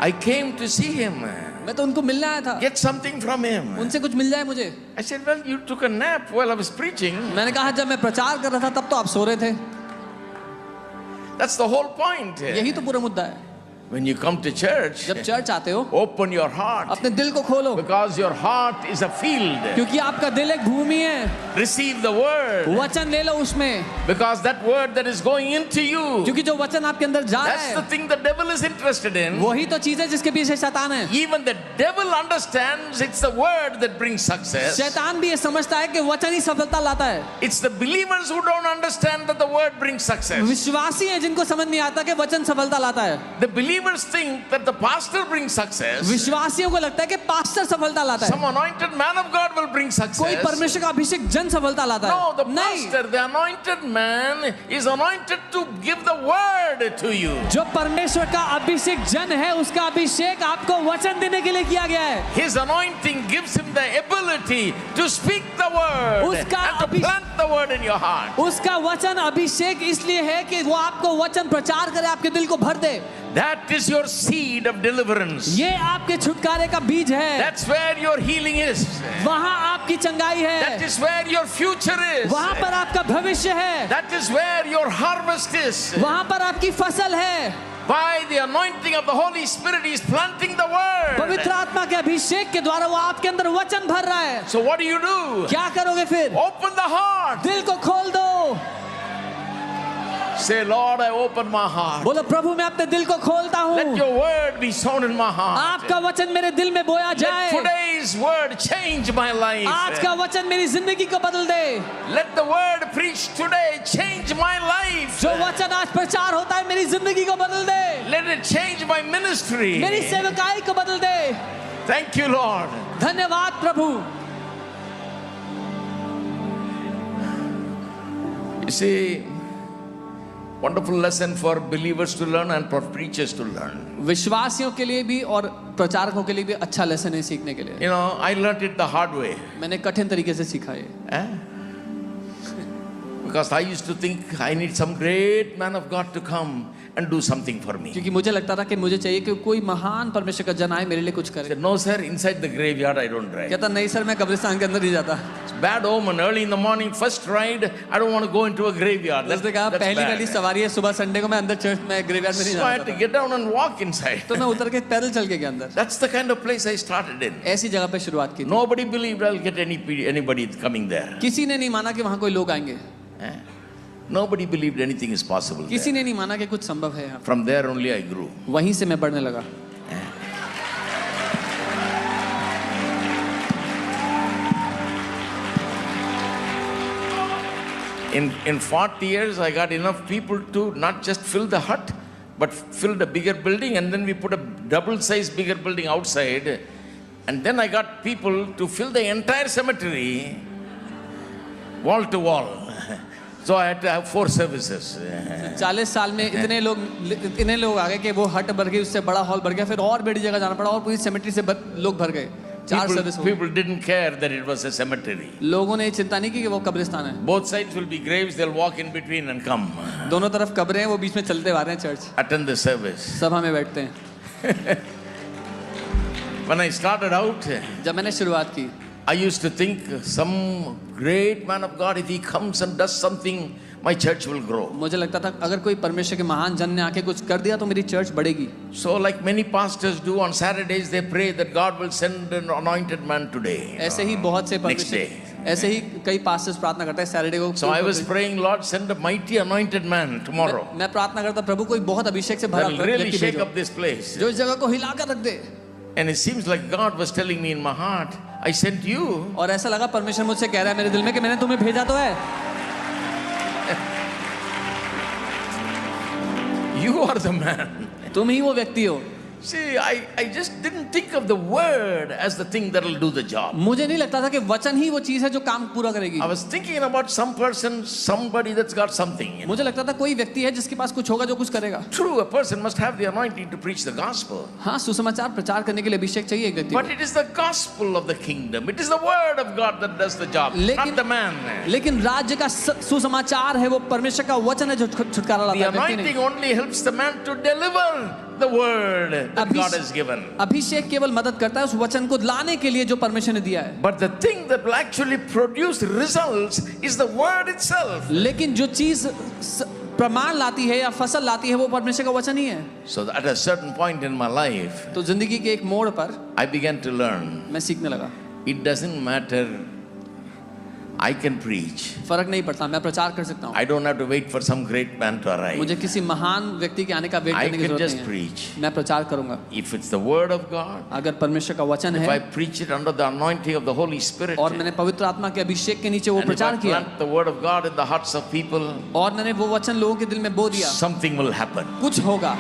B: I came to see him,
A: मैं तो उनको मिलने आया था,
B: get something from him.
A: उनसे कुछ मिल जाए मुझे.
B: I said, well, you took a nap while I was preaching.
A: मैंने कहा जब मैं प्रचार कर रहा था तब तो आप सो रहे थे.
B: That's the whole point.
A: यही तो पूरा मुद्दा है.
B: When you come to church,
A: जब चर्च आते हो
B: open your heart
A: अपने दिल को खोलो,
B: because your heart is a field.
A: क्योंकि आपका दिल एक भूमि है.
B: Receive the word
A: वचन ले लो उसमें,
B: because that word that is going into you,
A: क्योंकि जो वचन आपके अंदर जा रहा
B: that's the
A: है
B: thing the devil is interested in.
A: वही तो चीज है जिसके पीछे शैतान है.
B: Even the devil understands it's the word that brings success.
A: शैतान भी ये समझता है कि वचन ही सफलता लाता है.
B: It's the believers who don't understand that the word brings success.
A: विश्वासी हैं जिनको समझ नहीं आता कि वचन सफलता लाता है.
B: The believers believers think that the pastor brings success.
A: विश्वासियों को लगता है कि पास्टर सफलता लाता है,
B: Some anointed man of God will bring
A: कोई
B: success.
A: परमेश्वर का अभिषेक जन सफलता लाता
B: No, the
A: है। नहीं,
B: pastor, the anointed man, is anointed to give the word to you.
A: जो परमेश्वर का अभिषेक जन है, उसका अभिषेक आपको वचन देने के लिए किया गया है।
B: His anointing gives him the ability to speak the word
A: उसका
B: and to plant the word in your heart.
A: उसका वचन अभिषेक इसलिए है कि वो आपको वचन प्रचार करे, आपके दिल को भर दे।
B: That is your seed of deliverance.
A: ये आपके छुटकारे का बीज है।
B: That's where your healing is.
A: वहाँ आपकी चंगाई
B: That
A: है,
B: is where your future is.
A: वहाँ पर आपका भविष्य है,
B: That is where your harvest is.
A: वहाँ पर आपकी फसल है।
B: By the anointing of the Holy Spirit, He is planting the word.
A: पवित्र आत्मा के अभिषेक के द्वारा वो आपके अंदर वचन भर रहा है।
B: So what do?
A: क्या करोगे फिर?
B: Open the heart.
A: दिल को खोल दो।
B: Say, Lord, I open my heart.
A: बोलो, प्रभु मैं अपने दिल को खोलता
B: Let
A: हूँ,
B: your word be sown in my heart.
A: आपका वचन मेरे दिल में बोया
B: Let
A: जाए।
B: today's word change my life.
A: आज का वचन मेरी जिंदगी को बदल दे।
B: Let the word preached today change my life.
A: जो वचन आज प्रचार होता है मेरी जिंदगी को बदल दे,
B: Let it change my ministry.
A: मेरी सेवकाई को बदल दे।
B: Thank you, Lord.
A: धन्यवाद प्रभु।
B: You see, wonderful lesson for believers to learn and for preachers to learn.
A: विश्वासियों के लिए भी और प्रचारकों के लिए भी अच्छा लेसन है सीखने के लिए।
B: You know, I learned it the hard way.
A: मैंने कठिन तरीके से सीखा है,
B: Because I used to think I need some great man of God to come and do something for me.
A: क्योंकि मुझे लगता था कि मुझे चाहिए कि कोई महान परमेश्वर का जन आए मेरे लिए कुछ
B: I
A: करे।
B: said, no sir, inside the graveyard I don't drive.
A: कहता नहीं सर, मैं कब्रिस्तान के अंदर नहीं जाता।
B: It's bad omen. Early in the morning, first ride, I don't want to go into a graveyard.
A: उसने कहा
B: That's
A: पहली वाली
B: bad.
A: सवारी है, सुबह संडे को मैं अंदर चर्च में ग्रेवयार्ड में नहीं
B: So I had to
A: जाता।
B: get down and walk inside.
A: तो मैं उतर के पैदल चल के गया अंदर।
B: That's the kind of place I started in.
A: ऐसी जगह पे शुरुआत की थी।
B: Nobody believed I'll get anybody coming there.
A: किसी ने नहीं माना कि वहाँ कोई लोग आएंगे,
B: Nobody believed anything is possible
A: किसी
B: there.
A: ने नहीं माना कि कुछ संभव है यहाँ।
B: From there only I grew.
A: वहीं से मैं बढ़ने लगा।
B: In 40 years, I got enough people to not just fill the hut, but fill the bigger building, and then we put a double-sized bigger building outside, and then I got people to fill the entire cemetery, wall to wall. So I had to have 4 services.
A: 40 साल में इतने लोग आ गए कि वो हट भर गई, उससे बड़ा हॉल भर गया, फिर और बड़ी जगह जाना पड़ा और पूरी सेमेट्री से लोग भर गए। 4 सर्विस हो गई।
B: People didn't care that it was a cemetery.
A: लोगों ने चिंता नहीं की कि वो कब्रिस्तान है।
B: Both sides will be graves, they'll walk in between and come.
A: दोनों तरफ कब्रें हैं, वो बीच में चलते आ रहे हैं चर्च।
B: Attend the service.
A: सभा में बैठते हैं।
B: When I started out,
A: जब मैंने शुरुआत की,
B: I used to think some great man of God, if he comes and does something, my church will grow.
A: मुझे लगता था अगर कोई परमेश्वर के महान जन ने आके कुछ कर दिया तो मेरी चर्च बढ़ेगी।
B: So like many pastors do on Saturdays, they pray that God will send an anointed man today.
A: ऐसे ही बहुत से
B: Next day.
A: ऐसे ही कई पास्टर्स प्रार्थना करते हैं सैटरडे को।
B: So I was praying, Lord, send a mighty anointed man tomorrow.
A: मैं प्रार्थना करता प्रभु कोई बहुत अभिषेक से भरा
B: That will really
A: व्यक्ति
B: shake
A: भेजो
B: up this place.
A: जो इस जगह को हिला कर रख दे।
B: And it seems like God was telling me in my heart, I sent you.
A: और ऐसा लगा परमेश्वर मुझसे कह रहा है मेरे दिल में कि मैंने तुम्हें भेजा तो है।
B: You are the man.
A: तुम ही वो व्यक्ति हो।
B: See, I just didn't think of the word as the thing that will do the job.
A: मुझे नहीं लगता था कि वचन ही वो चीज है जो काम पूरा करेगी।
B: I was thinking about some person, somebody that's got something.
A: मुझे लगता था कोई व्यक्ति है जिसके पास कुछ होगा जो कुछ करेगा।
B: True, a person must have the anointing to preach the gospel.
A: हाँ, सुसमाचार प्रचार करने के लिए अभिषेक चाहिए एक व्यक्ति
B: But it is the gospel of the kingdom. It is the word of God that does the job, not the man.
A: लेकिन राज्य का सुसमाचार है वो परमेश्वर का वचन है जो छुटकारा लाता
B: The
A: है, व्यक्ति नहीं।
B: anointing only helps the man to deliver the word that God has given.
A: अभिषेक केवल मदद करता है उस वचन को लाने के लिए जो परमेश्वर ने दिया है।
B: But the thing that will actually produce results is the word itself.
A: लेकिन जो चीज प्रमाण लाती है या फसल लाती है वो परमेश्वर का वचन ही है।
B: So at a certain point in my life,
A: तो जिंदगी के एक मोड़ पर
B: I began to learn.
A: मैं सीखने लगा,
B: It doesn't matter. I can preach.
A: फर्क नहीं पड़ता, मैं प्रचार कर सकता हूँ।
B: I don't have to wait for some great man to arrive.
A: मुझे किसी महान व्यक्ति के आने का वेट
B: I
A: करने की
B: can
A: जरूरत
B: just
A: नहीं है।
B: preach.
A: मैं प्रचार करूंगा।
B: If it's the word of God,
A: अगर परमेश्वर का वचन
B: if I
A: है
B: preach it under the anointing of the Holy Spirit,
A: और मैंने पवित्र आत्मा के अभिषेक के नीचे वो
B: and if I
A: प्रचार किया
B: plant the word of God in the hearts of people,
A: और मैंने वो वचन लोगों के दिल में बो दिया,
B: something will happen.
A: कुछ होगा।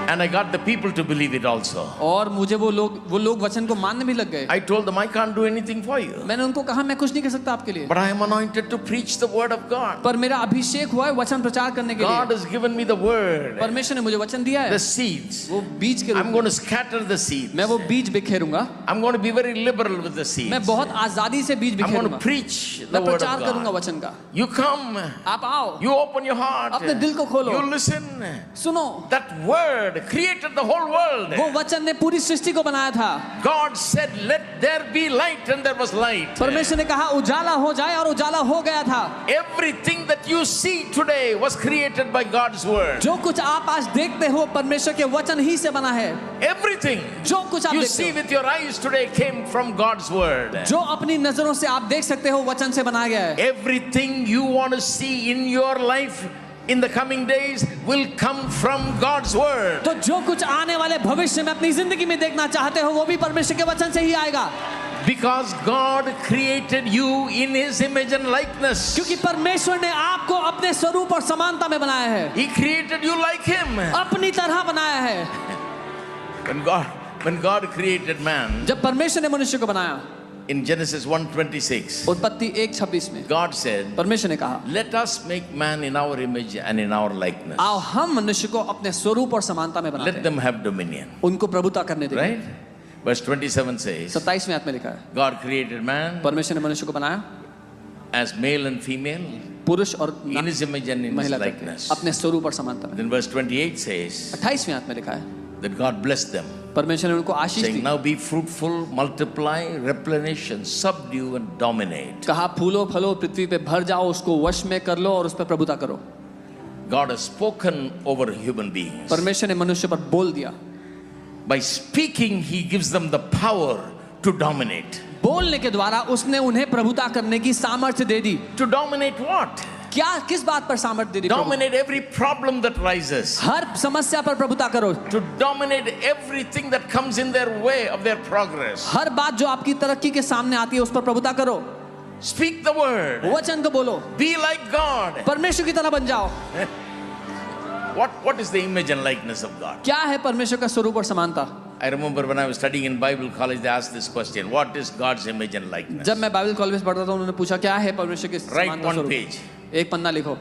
B: And I got the people to believe it also.
A: और मुझे वो लोग वचन को मानने भी लग गए।
B: I told them, I can't do anything for you.
A: मैंने उनको कहा मैं कुछ नहीं कर सकता आपके लिए।
B: But I am anointed to preach the word of God.
A: पर मेरा अभिषेक हुआ है वचन प्रचार करने के लिए।
B: God has given me the word.
A: परमेश्वर ने मुझे वचन दिया है।
B: The seeds.
A: वो बीज के रूप
B: I'm going to scatter the seeds.
A: मैं वो बीज बिखेरूंगा।
B: I'm going to be very liberal with the seeds.
A: मैं बहुत आजादी से बीज
B: I'm going to
A: बिखेरूंगा।
B: preach the
A: मैं
B: word
A: प्रचार
B: of
A: करूंगा
B: God.
A: वचन का।
B: You come.
A: आप आओ।
B: You open your heart.
A: अपने दिल को खोलो।
B: You listen.
A: सुनो।
B: That word created the whole world.
A: वो वचन ने पूरी सृष्टि को बनाया था।
B: God said, "Let there be light," and there was light.
A: परमेश्वर ने कहा उजाला हो जाए और उजाला हो गया था।
B: Everything that you see today was created by God's word.
A: जो कुछ आप आज देखते हो परमेश्वर के वचन ही से बना है।
B: Everything
A: जो कुछ आप
B: you
A: देखते
B: see
A: हो,
B: with your eyes today came from God's word.
A: जो अपनी नजरों से आप देख सकते हो वचन से बनाया गया है।
B: Everything you want to see in your life in the coming days will come from God's word.
A: तो जो कुछ आने वाले भविष्य में अपनी जिंदगी में देखना चाहते हो वो भी परमेश्वर के वचन से ही आएगा।
B: Because God created you in His image and likeness.
A: क्योंकि परमेश्वर ने आपको अपने स्वरूप और समानता में बनाया है।
B: He created you like Him.
A: अपनी तरह बनाया है।
B: When God created man,
A: जब परमेश्वर ने मनुष्य को बनाया,
B: in Genesis 1:26,
A: उत्पत्ति 1:26 में
B: God said,
A: परमेश्वर ने कहा,
B: "Let us make man in our image and in our likeness.
A: आओ हम मनुष्य को अपने स्वरूप और समानता में बनाते
B: Let
A: हैं,
B: them have dominion."
A: उनको प्रभुता करने दें।
B: Right? Verse 27 says,
A: 27 में आत्मा लिखा है,
B: God created man
A: परमेश्वर ने मनुष्य को बनाया
B: as male and female
A: पुरुष और
B: in His image and in His
A: महिला करके,
B: likeness.
A: अपने स्वरूप और समानता में।
B: Then verse 28 says
A: 28 में आत्मा लिखा है,
B: that God blessed them,
A: परमेश्वर ने उनको आशीष
B: saying,
A: the,
B: "Now be fruitful, multiply, replenish, and subdue and dominate."
A: कहा फूलो फलो पृथ्वी पे भर जाओ, उसको वश में कर लो और उस पर प्रभुता करो।
B: God has spoken over human beings.
A: परमेश्वर ने मनुष्य पर बोल दिया।
B: By speaking, He gives them the power to dominate.
A: बोलने के द्वारा उसने उन्हें प्रभुता करने की सामर्थ्य दे दी।
B: To dominate what?
A: क्या किस बात पर सामर्थ्य दे दी?
B: Dominate every problem that rises.
A: हर समस्या पर प्रभुता करो।
B: To dominate everything that comes in their way of their progress.
A: हर बात जो आपकी तरक्की के सामने आती है उस पर प्रभुता करो।
B: Speak the word.
A: वचन को बोलो,
B: Be like God.
A: परमेश्वर की तरह बन जाओ।
B: What is the image and likeness of God?
A: क्या है परमेश्वर का स्वरूप और समानता?
B: I remember when I was studying in Bible college, they asked this question: What is God's image and likeness?
A: जब मैं बाइबल कॉलेज में पढ़ता था उन्होंने पूछा क्या है परमेश्वर के
B: Write
A: समानता
B: one
A: स्वरूप?
B: page.
A: एक पन्ना लिखो।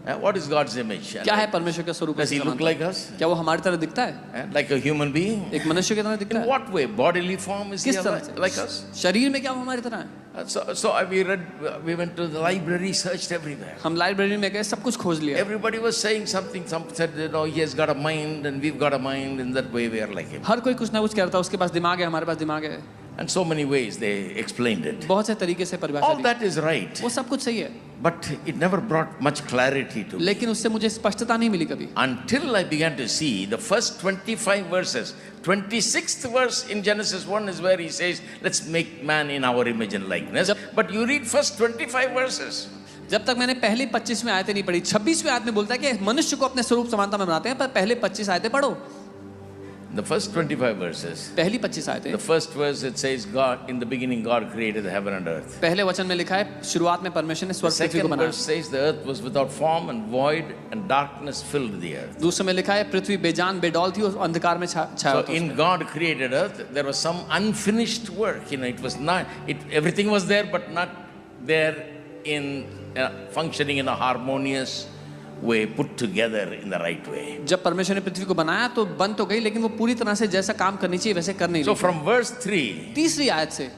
B: What is God's image?
A: क्या है परमेश्वर का स्वरूप?
B: Does He look like us?
A: क्या वो हमारी तरह दिखता है?
B: Like a human being?
A: एक मनुष्य की तरह दिखता
B: In
A: है?
B: what way? Bodily form is He
A: किस तरह से?
B: like us?
A: शरीर में क्या वो हमारी तरह है?
B: So we went to the library, searched everywhere.
A: हम लाइब्रेरी में गए, सब कुछ खोज लिया।
B: Everybody was saying something. Some said, he has got a mind, and we've got a mind. In that way, we are like Him.
A: हर कोई कुछ ना कुछ कह रहा था, उसके पास दिमाग है, हमारे पास दिमाग है।
B: And so many ways they explained it.
A: बहुत से तरीके से परिभाषा
B: All
A: the.
B: that is right,
A: वो सब कुछ सही है,
B: but it never brought much clarity to me.
A: लेकिन उससे मुझे स्पष्टता नहीं मिली कभी।
B: Until I began to see the first 25 verses. 26th verse in Genesis 1 is where He says, "Let's make man in our image and likeness." But you read first 25 verses.
A: जब तक मैंने पहली 25 आयतें नहीं पढ़ी, 26वें आयत में बोलता है कि मनुष्य को अपने स्वरूप समानता में बनाते हैं, पर पहले 25 आयतें पढ़ो।
B: The first 25 verses.
A: पहली 25 आयतें।
B: The first verse it says, "God, in the beginning God created the heaven and earth."
A: पहले वचन में लिखा है शुरुआत में परमेश्वर ने
B: The
A: स्वर्ग पृथ्वी को
B: second
A: बनाया।
B: verse says, "The earth was without form and void, and darkness filled the earth."
A: दूसरे में लिखा है पृथ्वी बेजान बेडौल थी और अंधकार में छाया
B: So
A: था।
B: in God created earth, there was some unfinished work. It was not. Everything was there, but not there in functioning in a harmonious way, put together in the right way.
A: जब परमेश्वर ने पृथ्वी को बनाया तो बन तो गई, लेकिन वो पूरी तरह से जैसा काम करनी चाहिए वैसे कर नहीं
B: So
A: रही।
B: from verse 3,
A: तीसरी आयत से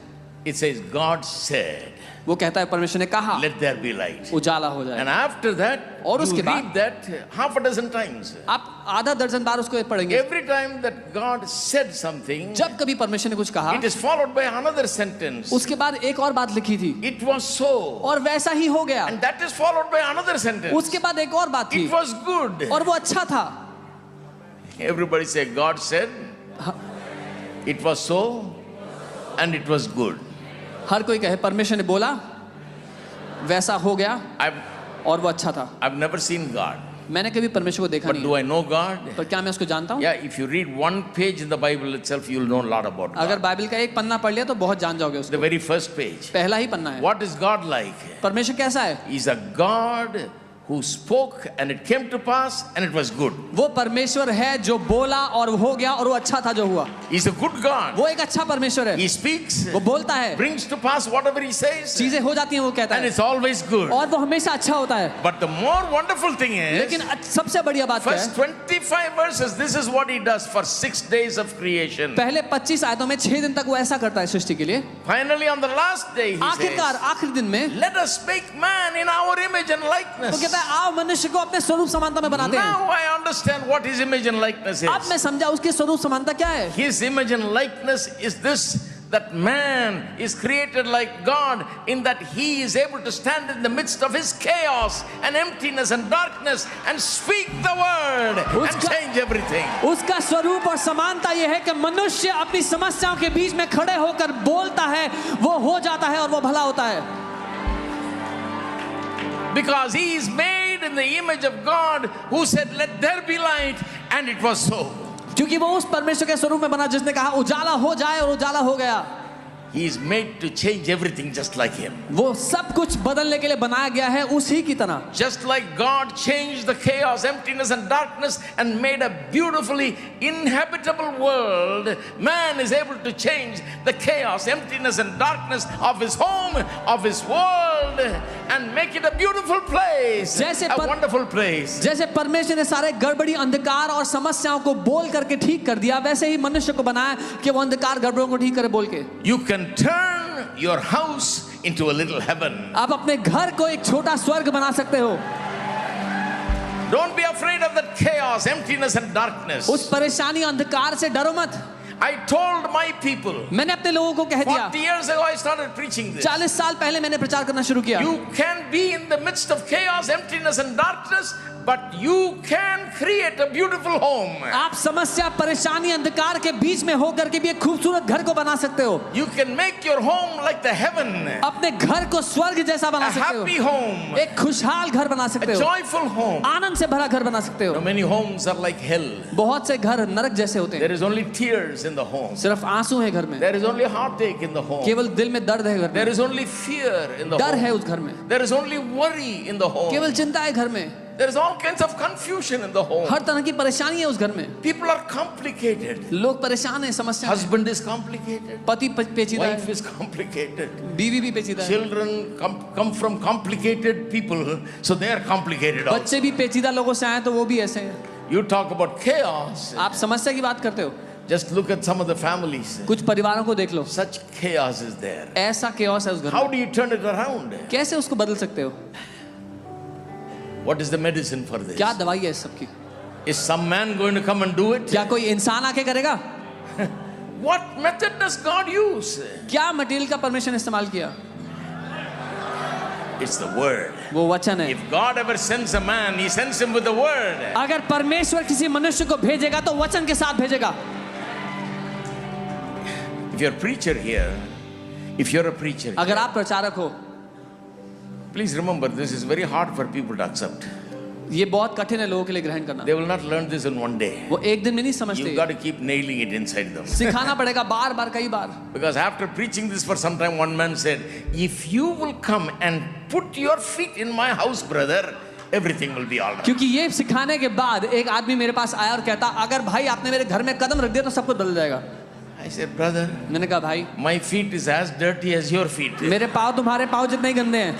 B: it says, "God said,
A: वो कहता है परमेश्वर ने कहा
B: let there be light."
A: उजाला हो जाए।
B: And after that,
A: और
B: you
A: उसके बाद-
B: read that half a dozen times.
A: आप आधा दर्जन बार उसको पढ़ेंगे।
B: Every time that God said something,
A: जब कभी परमेश्वर ने कुछ कहा,
B: it is followed by another sentence.
A: उसके बाद एक और बात लिखी थी,
B: It was so.
A: और वैसा ही हो गया।
B: And that is followed by another sentence.
A: उसके बाद एक और बात थी,
B: It was good.
A: और वो अच्छा था।
B: Everybody say, God said, it was so, and it was good.
A: हर कोई कहे परमेश्वर ने बोला, वैसा हो गया
B: I've
A: और वो अच्छा था।
B: I've never seen God,
A: मैंने कभी परमेश्वर को देखा
B: but
A: नहीं
B: do
A: है,
B: I know God?
A: पर क्या मैं उसको जानता हूँ?
B: Yeah, if you read one page in the Bible itself, you'll know a lot about
A: अगर
B: God.
A: बाइबल का एक पन्ना पढ़ लिया तो बहुत जान जाओगे
B: The
A: उसको।
B: very first page.
A: पहला ही पन्ना है।
B: What is God like?
A: परमेश्वर कैसा है?
B: He's a God who spoke and it came to pass and it was good.
A: वो परमेश्वर है जो बोला और हो गया और वो अच्छा था जो हुआ.
B: He's a good God.
A: वो एक अच्छा परमेश्वर है.
B: He speaks,
A: वो बोलता है,
B: brings to pass whatever he says,
A: चीजें हो जाती हैं वो कहता
B: and
A: है,
B: it's always good.
A: और वो हमेशा अच्छा होता है.
B: But the more wonderful thing is,
A: लेकिन सबसे बढ़िया बात क्या
B: first
A: है?
B: 25 verses, this is what he does for 6 days of creation.
A: पहले 25 आयतों में 6 दिन तक वो ऐसा करता है सृष्टि के लिए.
B: Finally, on the last day, he
A: आखिरकार
B: says,
A: आखिरी दिन में
B: let us make man in our image and
A: वो
B: likeness.
A: कहता है, आओ मनुष्य को अपने स्वरूप समानता में बनाते हैं.
B: Now I understand what his image and likeness
A: अब
B: is.
A: मैं समझा उसकी स्वरूप समानता क्या है.
B: His image and likeness is this, that man is created like God in that he is able to stand in the midst of his chaos and emptiness and darkness and speak the word and change everything.
A: उसका स्वरूप और समानता ये है कि मनुष्य अपनी समस्याओं के बीच में खड़े होकर बोलता है, वो हो जाता है और वो भला होता है.
B: Because he is made in the image of God who said, let there be light, and it was so.
A: क्योंकि वो उस परमेश्वर के स्वरूप में बना जिसने कहा उजाला हो जाए और उजाला हो गया.
B: He is made to change everything just like him.
A: वो सब कुछ बदलने के लिए बनाया गया है उसी की तरह.
B: Just like God changed the chaos, emptiness and darkness and made a beautifully inhabitable world, man is able to change the chaos, emptiness and darkness of his home, of his world, and make it a beautiful place, a wonderful place.
A: जैसे परमेश्वर ने सारे गड़बड़ी अंधकार और समस्याओं को बोल करके ठीक कर दिया, वैसे ही मनुष्य को बनाया कि वो अंधकार गड़बड़ों को ठीक करे बोल के.
B: You can turn your house into a little heaven.
A: आप अपने घर को एक छोटा स्वर्ग बना सकते हो.
B: Don't be afraid of that chaos, emptiness and darkness.
A: उस परेशानी अंधकार से डरो मत.
B: I told my people,
A: मैंने अपने लोगों को कह दिया,
B: 40 years ago I started preaching this.
A: 40 साल पहले मैंने प्रचार करना शुरू किया.
B: You can be in the midst of chaos, emptiness and darkness, but you can create a beautiful home.
A: आप समस्या, परेशानी, अंधकार के बीच में होकर के भी एक खूबसूरत घर को बना सकते हो.
B: You can make your home like the heaven.
A: अपने घर को स्वर्ग जैसा बना
B: A
A: सकते हो.
B: happy home.
A: एक खुशहाल घर बना सकते
B: A
A: हो.
B: joyful home.
A: आनंद से भरा घर बना सकते हो.
B: Now, many homes are like hell.
A: बहुत से घर नरक जैसे होते हैं.
B: There is only tears in the home.
A: सिर्फ आंसू है घर में.
B: There is only heartache in the home.
A: केवल दिल में दर्द है घर
B: There
A: में.
B: is only fear in the
A: डर
B: home.
A: है उस घर में.
B: There is only worry in the home.
A: केवल चिंता है घर में.
B: There is all kinds of confusion in the home.
A: हर तरह की परेशानी है उस घर में.
B: People are complicated.
A: लोग परेशान हैं, समस्या है.
B: Husband is complicated.
A: पति पेचीदा
B: Wife
A: है,
B: is complicated.
A: बीवी भी पेचीदा है,
B: Children come from complicated people, so they are complicated also.
A: बच्चे भी पेचीदा लोगों से आए तो वो भी ऐसे हैं.
B: You talk about chaos.
A: आप समस्या की बात करते हो.
B: Just look at some of the families.
A: कुछ परिवारों को देख लो,
B: Such chaos is there.
A: ऐसा chaos है उस घर
B: How
A: में.
B: do you turn it around?
A: कैसे उसको बदल सकते हो?
B: What is the medicine for this?
A: क्या दवाई है इस सब की?
B: Is some man going to come and do it?
A: क्या कोई इंसान आके करेगा?
B: What method does God use?
A: क्या मटेरियल का परमेश्वर ने इस्तेमाल किया?
B: It's the word.
A: वो वचन है.
B: If God ever sends a man, he sends him with the word.
A: अगर परमेश्वर किसी मनुष्य को भेजेगा तो वचन के साथ भेजेगा.
B: If you're a preacher here, if you're a preacher,
A: अगर आप प्रचारक हो,
B: please remember this is very hard for people to accept.
A: ये बहुत कठिन है लोगों के लिए ग्रहण करना.
B: They will not learn this in one day.
A: वो एक दिन में नहीं समझते.
B: You've got to keep nailing it inside them.
A: सिखाना पड़ेगा बार बार कई बार.
B: Because after preaching this for some time, one man said, if you will come and put your feet in my house, brother, everything will be all right.
A: क्योंकि ये सिखाने के बाद एक आदमी मेरे पास आया और कहता, अगर भाई आपने मेरे घर में कदम रख दिया तो सब कुछ बदल जाएगा.
B: I said, brother,
A: मैंने कहा भाई,
B: my feet is as dirty as your feet.
A: मेरे पाँव तुम्हारे पाँव जितने ही गंदे हैं,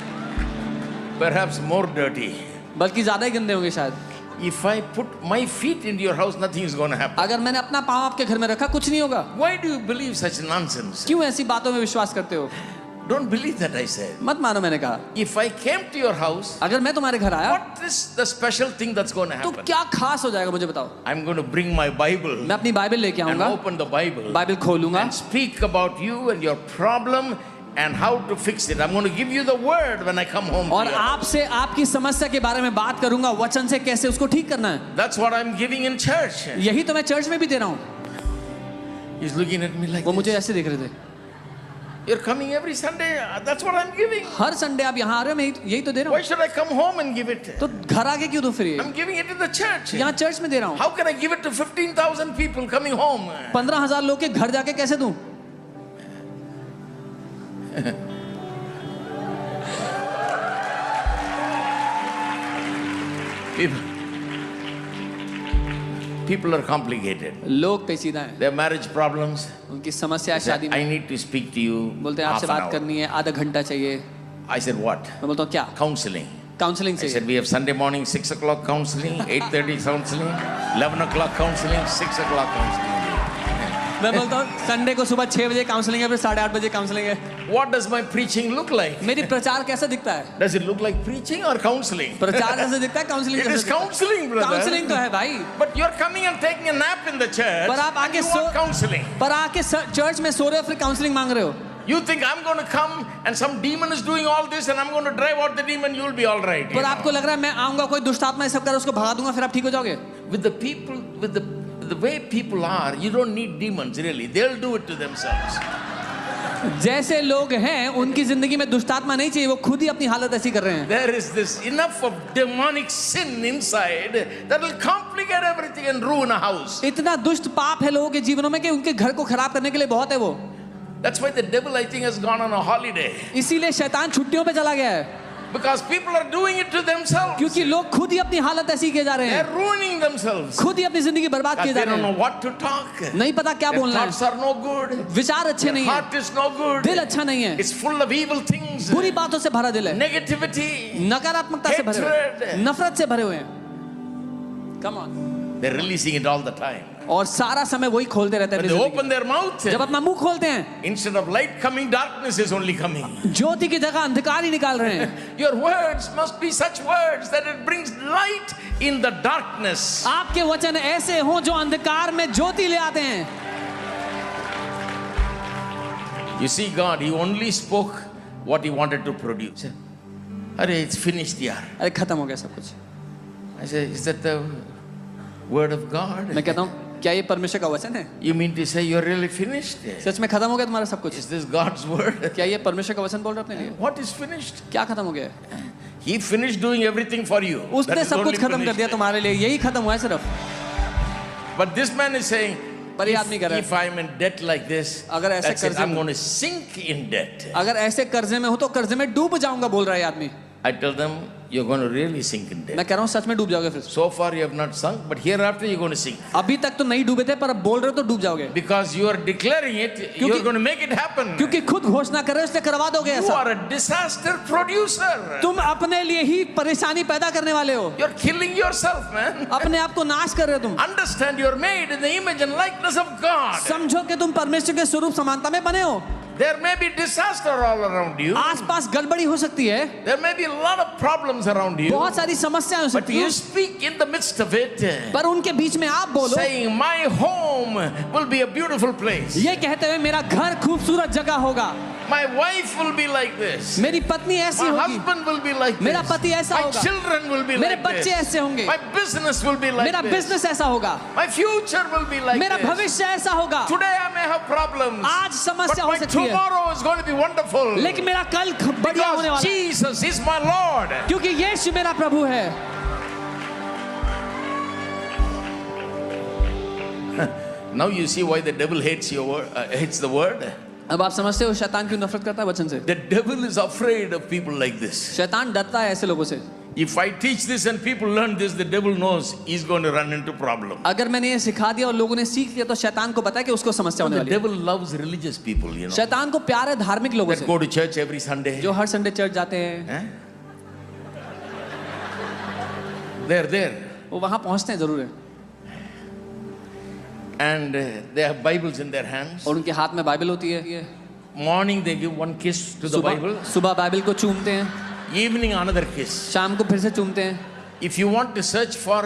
B: Perhaps more dirty.
A: बल्कि ज्यादा ही गंदे होंगे शायद.
B: If I put my feet into your house, nothing is going to happen.
A: अगर मैंने अपना पाँव आपके घर में रखा कुछ नहीं होगा.
B: Why do you believe such nonsense?
A: क्यों ऐसी बातों में विश्वास करते हो?
B: Don't believe that, I said.
A: मत मानो, मैंने कहा.
B: If I came to your house,
A: अगर मैं तुम्हारे घर आया
B: what is the special thing that's going to
A: तो
B: happen?
A: क्या खास हो जाएगा मुझे बताओ.
B: I'm going to bring my Bible
A: मैं अपनी बाइबल लेके
B: and
A: आऊंगा,
B: open the Bible
A: बाइबल खोलूंगा
B: and speak about you and your problem and how to fix it. I'm going to give you the word when I come home.
A: और
B: to your house.
A: आपसे आपकी समस्या के बारे में बात करूंगा, वचन से कैसे उसको ठीक करना है.
B: That's what I'm giving in church.
A: यही तो मैं चर्च में भी दे रहा हूँ.
B: He's looking at me like
A: वो मुझे
B: this.
A: ऐसे देख रहे थे.
B: You're coming every Sunday. That's what I'm giving.
A: Her Sunday आप यहाँ आ रहे हो, मैं यही तो दे रहा
B: Why
A: हूँ.
B: should I come home and give it?
A: तो घर आके क्यों दो फिर ये?
B: I'm giving it in the church.
A: यहाँ चर्च में दे रहा हूँ.
B: How can I give it to 15,000 people coming home?
A: 15,000 लोग के घर जाके कैसे दूं?
B: People are complicated.
A: लोग पेचीदा हैं,
B: Their marriage problems.
A: उनकी समस्या है शादी
B: I
A: में,
B: need to speak to you.
A: बोलते हैं
B: half
A: आपसे
B: an
A: बात
B: hour.
A: करनी है, आधा घंटा चाहिए.
B: I said what?
A: मैं बोलता हूँ क्या?
B: Counseling.
A: काउंसलिंग
B: I
A: चाहिए.
B: said we have Sunday morning 6 o'clock counseling, 8:30 counseling, 11 o'clock counseling, 6 o'clock counseling.
A: मैं बोलता हूँ संडे को सुबह 6 बजे काउंसलिंग है, फिर 8:30 बजे काउंसलिंग है.
B: What does my preaching look like?
A: मेरी प्रचार कैसा दिखता है?
B: Does it look like preaching or counseling?
A: प्रचार कैसे दिखता है? काउंसलिंग
B: It
A: कैसे
B: is
A: दिखता है?
B: counseling, brother.
A: काउंसलिंग तो है भाई.
B: But you're coming and taking a nap in the church.
A: पर आप आके
B: and you want counseling.
A: पर आके चर्च में सो रहे हो, फिर काउंसलिंग मांग रहे हो.
B: You think I'm going to come and some demon is doing all this and I'm going to drive out the demon, you'll be all right.
A: पर आपको लग रहा है मैं आऊंगा, कोई दुष्ट आत्मा ये सब कर उसको भगा दूंगा, फिर आप ठीक हो जाओगे.
B: With the people, with the way people are, you don't need demons really. They'll do it to themselves.
A: जैसे लोग हैं उनकी जिंदगी में दुष्ट आत्मा नहीं चाहिए, वो खुद ही अपनी हालत ऐसी कर रहे हैं.
B: There is this enough of demonic sin inside that will complicate everything and ruin a house.
A: इतना दुष्ट पाप है लोगों के जीवनों में कि उनके घर को खराब करने के लिए बहुत है वो.
B: That's why the devil, I think, has gone on a holiday.
A: इसीलिए शैतान छुट्टियों पे चला गया है,
B: Because people are doing it to themselves.
A: क्योंकि लोग खुद ही अपनी हालत ऐसी किए जा रहे
B: They're
A: हैं,
B: ruining themselves.
A: खुद ही अपनी जिंदगी बर्बाद किए
B: Because
A: जा
B: they
A: रहे
B: don't know
A: हैं.
B: what to talk.
A: नहीं पता क्या
B: Their
A: बोलना
B: thoughts
A: है,
B: are no good.
A: विचार अच्छे
B: Their
A: नहीं है,
B: heart is no good.
A: दिल अच्छा नहीं है,
B: It's full of evil things.
A: बुरी बातों से भरा दिल है,
B: Negativity.
A: नकारात्मकता से भरे हुए
B: Hatred.
A: हैं, नफरत से भरे हुए हैं. Come on.
B: They're releasing it all the time.
A: और सारा समय वही खोलते रहते हैं
B: When
A: अपनी
B: they
A: जिंदगी
B: open
A: में.
B: their mouth,
A: जब अपना मुंह खोलते हैं,
B: instead of light coming, darkness is only coming.
A: ज्योति की जगह अंधकार ही निकाल रहे हैं.
B: Your words must be such words that it brings light in the darkness.
A: आपके वचन ऐसे हों जो अंधकार में ज्योति ले आते हैं.
B: You see, God, He only spoke what He wanted to produce. Arey, it's finished, yaar.
A: अरे खत्म हो गया सब कुछ.
B: I say, is that the word of God?
A: मैं कहता हूँ क्या ये परमेश्वर का वचन है?
B: You mean to say you're really finished?
A: सच में खत्म हो गया तुम्हारा सब कुछ?
B: Is this God's word?
A: क्या ये परमेश्वर का वचन बोल रहे हो अपने लिए?
B: What is finished?
A: क्या खत्म हो गया है?
B: He finished doing everything for you. That
A: उसने
B: is
A: सब
B: only
A: कुछ खत्म कर
B: finished.
A: दिया तुम्हारे लिए, यही खत्म हुआ है सिर्फ.
B: But this man is saying,
A: पर ये आदमी कह रहा है,
B: if I'm in debt like this,
A: अगर ऐसे
B: that's it,
A: कर्जे
B: I'm
A: में-
B: going to sink in debt.
A: अगर ऐसे कर्जे में हो तो कर्जे में डूब जाऊंगा, बोल रहा है ये आदमी.
B: I tell them, you're going to really sink in debt.
A: मैं कह रहा हूँ सच में डूब जाओगे फिर.
B: So far you have not sunk, but hereafter you're going to sink.
A: अभी तक तो नहीं डूबे थे, पर अब बोल रहे हो तो डूब जाओगे.
B: Because you are declaring it, you're going to make it happen.
A: क्योंकि खुद घोषणा कर रहे हो, इसलिए करवा दोगे
B: You
A: ऐसा.
B: are a disaster producer.
A: तुम अपने लिए ही परेशानी पैदा करने वाले हो.
B: You're killing yourself, man.
A: अपने आप को नाश कर रहे हो तुम.
B: Understand, you're made in the image and likeness of God.
A: समझो कि तुम परमेश्वर के स्वरूप समानता में बने हो.
B: There may be disaster all around you.
A: आसपास गड़बड़ी हो सकती है,
B: There may be a lot of problems around you.
A: बहुत सारी समस्याएं हो
B: But
A: सकती
B: you
A: हैं,
B: speak in the midst of it,
A: पर उनके बीच में आप बोलो,
B: saying, my home will be a beautiful place.
A: ये कहते हुए मेरा घर खूबसूरत जगह होगा,
B: My wife will be like this.
A: मेरी पत्नी ऐसी
B: My
A: होगी,
B: husband will be like
A: मेरा
B: this.
A: पति ऐसा
B: My
A: होगा,
B: children will be
A: मेरे
B: like
A: बच्चे
B: this.
A: ऐसे होंगे,
B: My business will be like
A: मेरा
B: this.
A: बिजनेस ऐसा होगा,
B: My future will be like
A: मेरा
B: this.
A: भविष्य ऐसा होगा.
B: Today I may have problems.
A: आज
B: But
A: समस्या हो
B: my
A: सकती है,
B: tomorrow is going to be wonderful.
A: लेकिन मेरा कल बढ़िया होने
B: Because
A: वाला है,
B: Jesus is my Lord.
A: क्योंकि यीशु मेरा प्रभु है.
B: Now you see why the devil hates your word, hates the word.
A: अब आप समझते हो शैतान क्यों नफरत करता है वचन से?
B: The devil is afraid of people like this.
A: शैतान डरता है ऐसे लोगों से.
B: If I teach this and people learn this, the devil knows he's going to run into problem.
A: अगर मैंने ये सिखा दिया और लोगों ने सीख लिया तो शैतान को पता है कि उसको समस्या होने
B: The
A: वाली है.
B: devil loves religious people, you know,
A: शैतान को प्यार है धार्मिक लोगों
B: that
A: से,
B: go to church every Sunday.
A: जो हर संडे चर्च जाते हैं.
B: Eh? They're there.
A: वो वहां पहुंचते हैं जरूर है,
B: And they have Bibles in their hands.
A: और उनके हाथ में बाइबल होती है.
B: Morning they give one kiss to the Bible.
A: सुबह बाइबल को चूमते हैं,
B: Evening another kiss.
A: शाम को फिर से चूमते हैं.
B: If you want to search for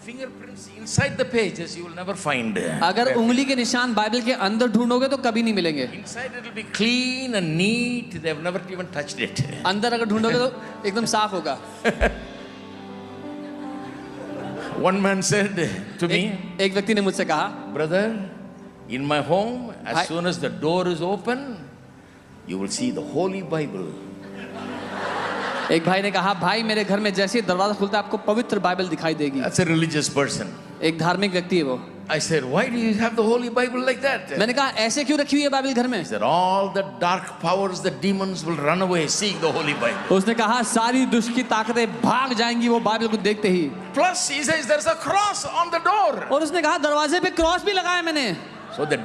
B: fingerprints inside the pages, you will never find.
A: अगर उंगली के निशान बाइबल के अंदर ढूंढोगे तो कभी नहीं मिलेंगे.
B: Inside it will be clean and neat. They have never even touched it.
A: अंदर अगर ढूंढोगे तो एकदम साफ होगा.
B: One man said to me,
A: एक व्यक्ति ने मुझसे कहा,
B: brother, in my home,
A: Hi.
B: as soon as the door is open, you will see the Holy Bible.
A: एक भाई ने कहा, भाई मेरे घर में जैसे ही दरवाजा खुलता है आपको पवित्र बाइबल दिखाई देगी.
B: That's a religious person.
A: एक धार्मिक व्यक्ति है वो.
B: I said, why do you have the Holy Bible like that?
A: मैंने कहा ऐसे क्यों रखी हुई है बाइबल घर में?
B: He said, all the dark powers, the demons will run away seeing the Holy Bible.
A: उसने कहा सारी दुष्ट की ताकतें भाग जाएंगी वो बाइबल को देखते ही।
B: Plus, he says, there's a cross on the door.
A: और उसने कहा दरवाजे पे क्रॉस भी लगाया मैंने।
B: So the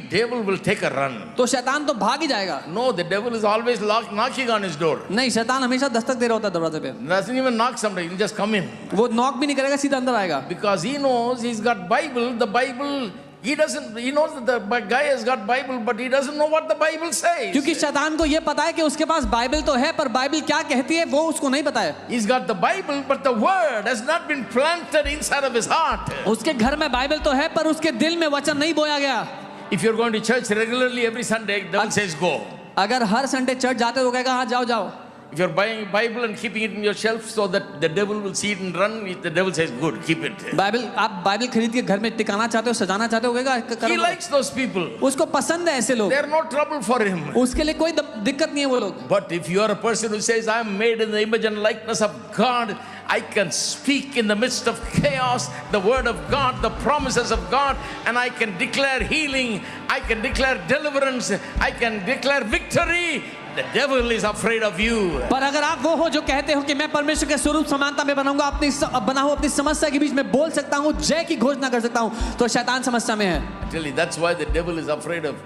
B: devil will take a run.
A: तो शैतान तो भाग ही जाएगा।
B: No, the devil is always knocking on his door.
A: नहीं, शैतान हमेशा दस्तक दे रहा होता है दरवाजे पे।
B: Doesn't even knock somebody, he'll just come in.
A: वो नॉक भी नहीं करेगा, सीधा अंदर आएगा।
B: Because he knows he's got Bible. The Bible, he knows that the guy has got Bible, but he doesn't know what the Bible says.
A: क्योंकि शैतान को ये पता है कि उसके पास बाइबल तो है पर बाइबल क्या कहती है वो उसको नहीं पता है।
B: He's got the Bible, but the word has not been planted inside of his heart.
A: उसके घर में बाइबल तो है पर उसके दिल में वचन नहीं बोया गया।
B: If you're going to church regularly every Sunday, the devil says go.
A: अगर हर संडे चर्च जाते हो कहेगा हाँ जाओ जाओ।
B: If you're buying a Bible and keeping it in your shelf so that the devil will see it and run, the devil says good, keep it.
A: Bible आप Bible खरीद के घर में टिकाना चाहते हो, सजाना चाहते हो कहेगा
B: He likes those people.
A: उसको पसंद है ऐसे लोग।
B: They're no trouble for him.
A: उसके लिए कोई दिक्कत नहीं है वो लोग।
B: But if you are a person who says, I am made in the image and likeness of God, I can speak in the midst of chaos the word of God, the promises of God, and I can declare healing, I can declare deliverance, I can declare victory. The devil is afraid of you.
A: पर अगर आप वो हो जो कहते हो कि मैं परमेश्वर के स्वरूप समानता में बनाऊंगा, अपनी समस्या के बीच में बोल सकता हूँ, जय की घोषणा कर सकता हूँ, तो शैतान समस्या में है।
B: Actually, that's why the devil is afraid of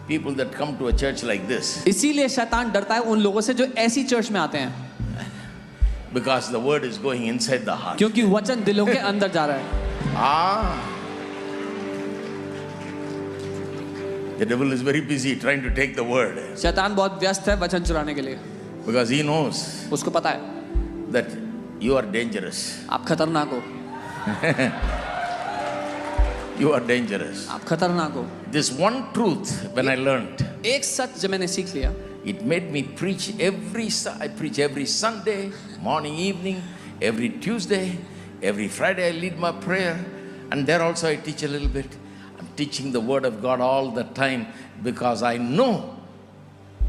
B: people that come to a church like this.
A: इसीलिए शैतान डरता है उन लोगों से जो ऐसी चर्च में आते हैं।
B: Because the word is going inside the heart.
A: क्योंकि वचन दिलों के अंदर जा रहा है।
B: The devil is very busy trying to take the word.
A: शैतान बहुत व्यस्त है वचन चुराने के लिए।
B: Because he knows
A: उसको पता है
B: that you are dangerous.
A: आप खतरनाक हो।
B: You are dangerous.
A: आप खतरनाक हो।
B: This one truth, when I learned,
A: एक सच जब मैंने सीख लिया,
B: it made me preach I preach every Sunday, morning, evening, every Tuesday, every Friday I lead my prayer, and there also I teach a little bit. I'm teaching the word of God all the time because I know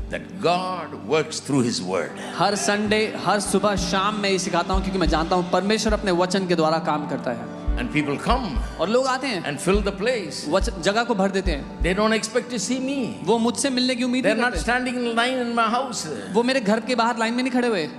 B: that God works through his word.
A: Her Sunday हर सुबह शाम मैं ये सिखाता हूँ क्योंकि मैं जानता हूँ परमेश्वर अपने वचन के द्वारा काम करता है।
B: And people come
A: और लोग आते हैं
B: and fill the place.
A: जगह को भर देते हैं।
B: They don't expect to see me.
A: वो मुझसे मिलने की उम्मीद
B: They're
A: नहीं
B: not
A: करते।
B: standing in line in my house.
A: वो मेरे घर के बाहर लाइन में नहीं खड़े हुए।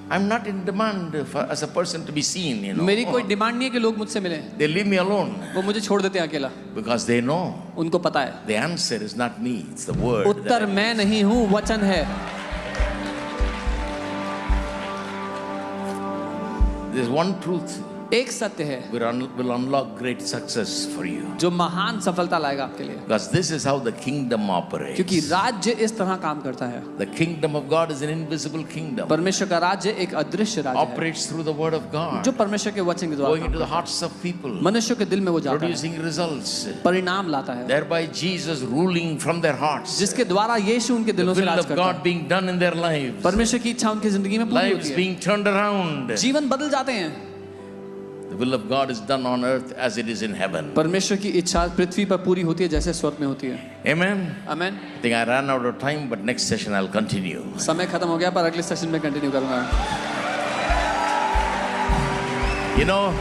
B: I'm not in demand as a person to be seen, you know.
A: मेरी कोई डिमांड नहीं है कि लोग मुझसे मिलें।
B: They leave me alone
A: वो मुझे छोड़ देते हैं अकेला।
B: because they know
A: उनको पता है
B: the answer is not me, it's the word.
A: उत्तर मैं नहीं हूँ, वचन है।
B: There's one truth
A: एक सत्य है
B: will unlock great success for you.
A: जो महान सफलता लाएगा आपके लिए।
B: Because this is how the kingdom operates.
A: क्योंकि राज्य इस तरह काम करता है।
B: The kingdom of God is an invisible kingdom.
A: परमेश्वर का राज्य एक अदृश्य राज्य है
B: Operates through the word of God.
A: जो परमेश्वर के वचन के द्वारा
B: Going
A: काम
B: into the
A: करता
B: hearts of people.
A: है। मनुष्यों के दिल में वो जाता है,
B: Producing results.
A: परिणाम लाता है,
B: Thereby Jesus ruling from their hearts.
A: जिसके द्वारा यीशु उनके
B: The
A: दिलों से
B: will
A: राज
B: of
A: करता
B: God
A: है।
B: being done in their lives.
A: परमेश्वर की इच्छा उनकी जिंदगी में पूरी
B: Lives
A: होती है,
B: being turned around.
A: जीवन बदल जाते हैं।
B: The will of God is done on earth as it is in heaven.
A: परमेश्वर की इच्छा पृथ्वी पर पूरी होती है जैसे स्वर्ग में होती है।
B: Amen.
A: आमीन।
B: I think I ran out of time, but next session I'll continue.
A: समय खत्म हो गया पर अगले सेशन में कंटिन्यू करूंगा।
B: You know,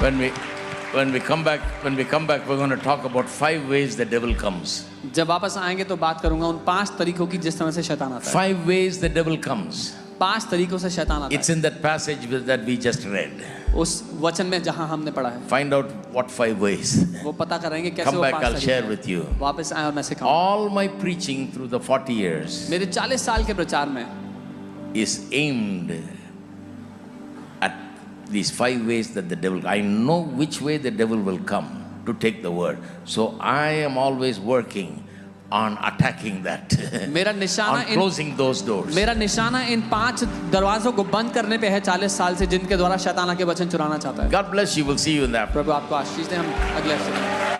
B: when we come back, we're going to talk about 5 ways the devil comes.
A: जब वापस आएंगे तो बात करूंगा उन 5 तरीकों की जिस तरह से शैतान आता है।
B: 5 ways the devil comes.
A: 5 तरीकों से शैतान आता
B: It's in that passage that we just read.
A: है। उस वचन में जहां हमने पढ़ा है,
B: Find out what 5 ways.
A: वो पता करेंगे कैसे
B: Come
A: वो
B: back,
A: 5
B: I'll
A: तरीके
B: share
A: हैं।
B: with you.
A: वापस आए और मैं सिखाऊं।
B: All my preaching through the 40 years
A: मेरे 40 साल के प्रचार में
B: is aimed at these 5 ways that the devil. I know which way the devil will come to take the word. So I am always working on attacking that.
A: मेरा निशाना
B: on closing those doors.
A: मेरा निशाना इन 5 दरवाजों को बंद करने पे है 40 साल से, जिनके द्वारा शैतान आके वचन चुराना चाहता है।
B: God bless you. We'll see you in that.
A: प्रभु आपको आशीष दे। हम अगले हफ्ते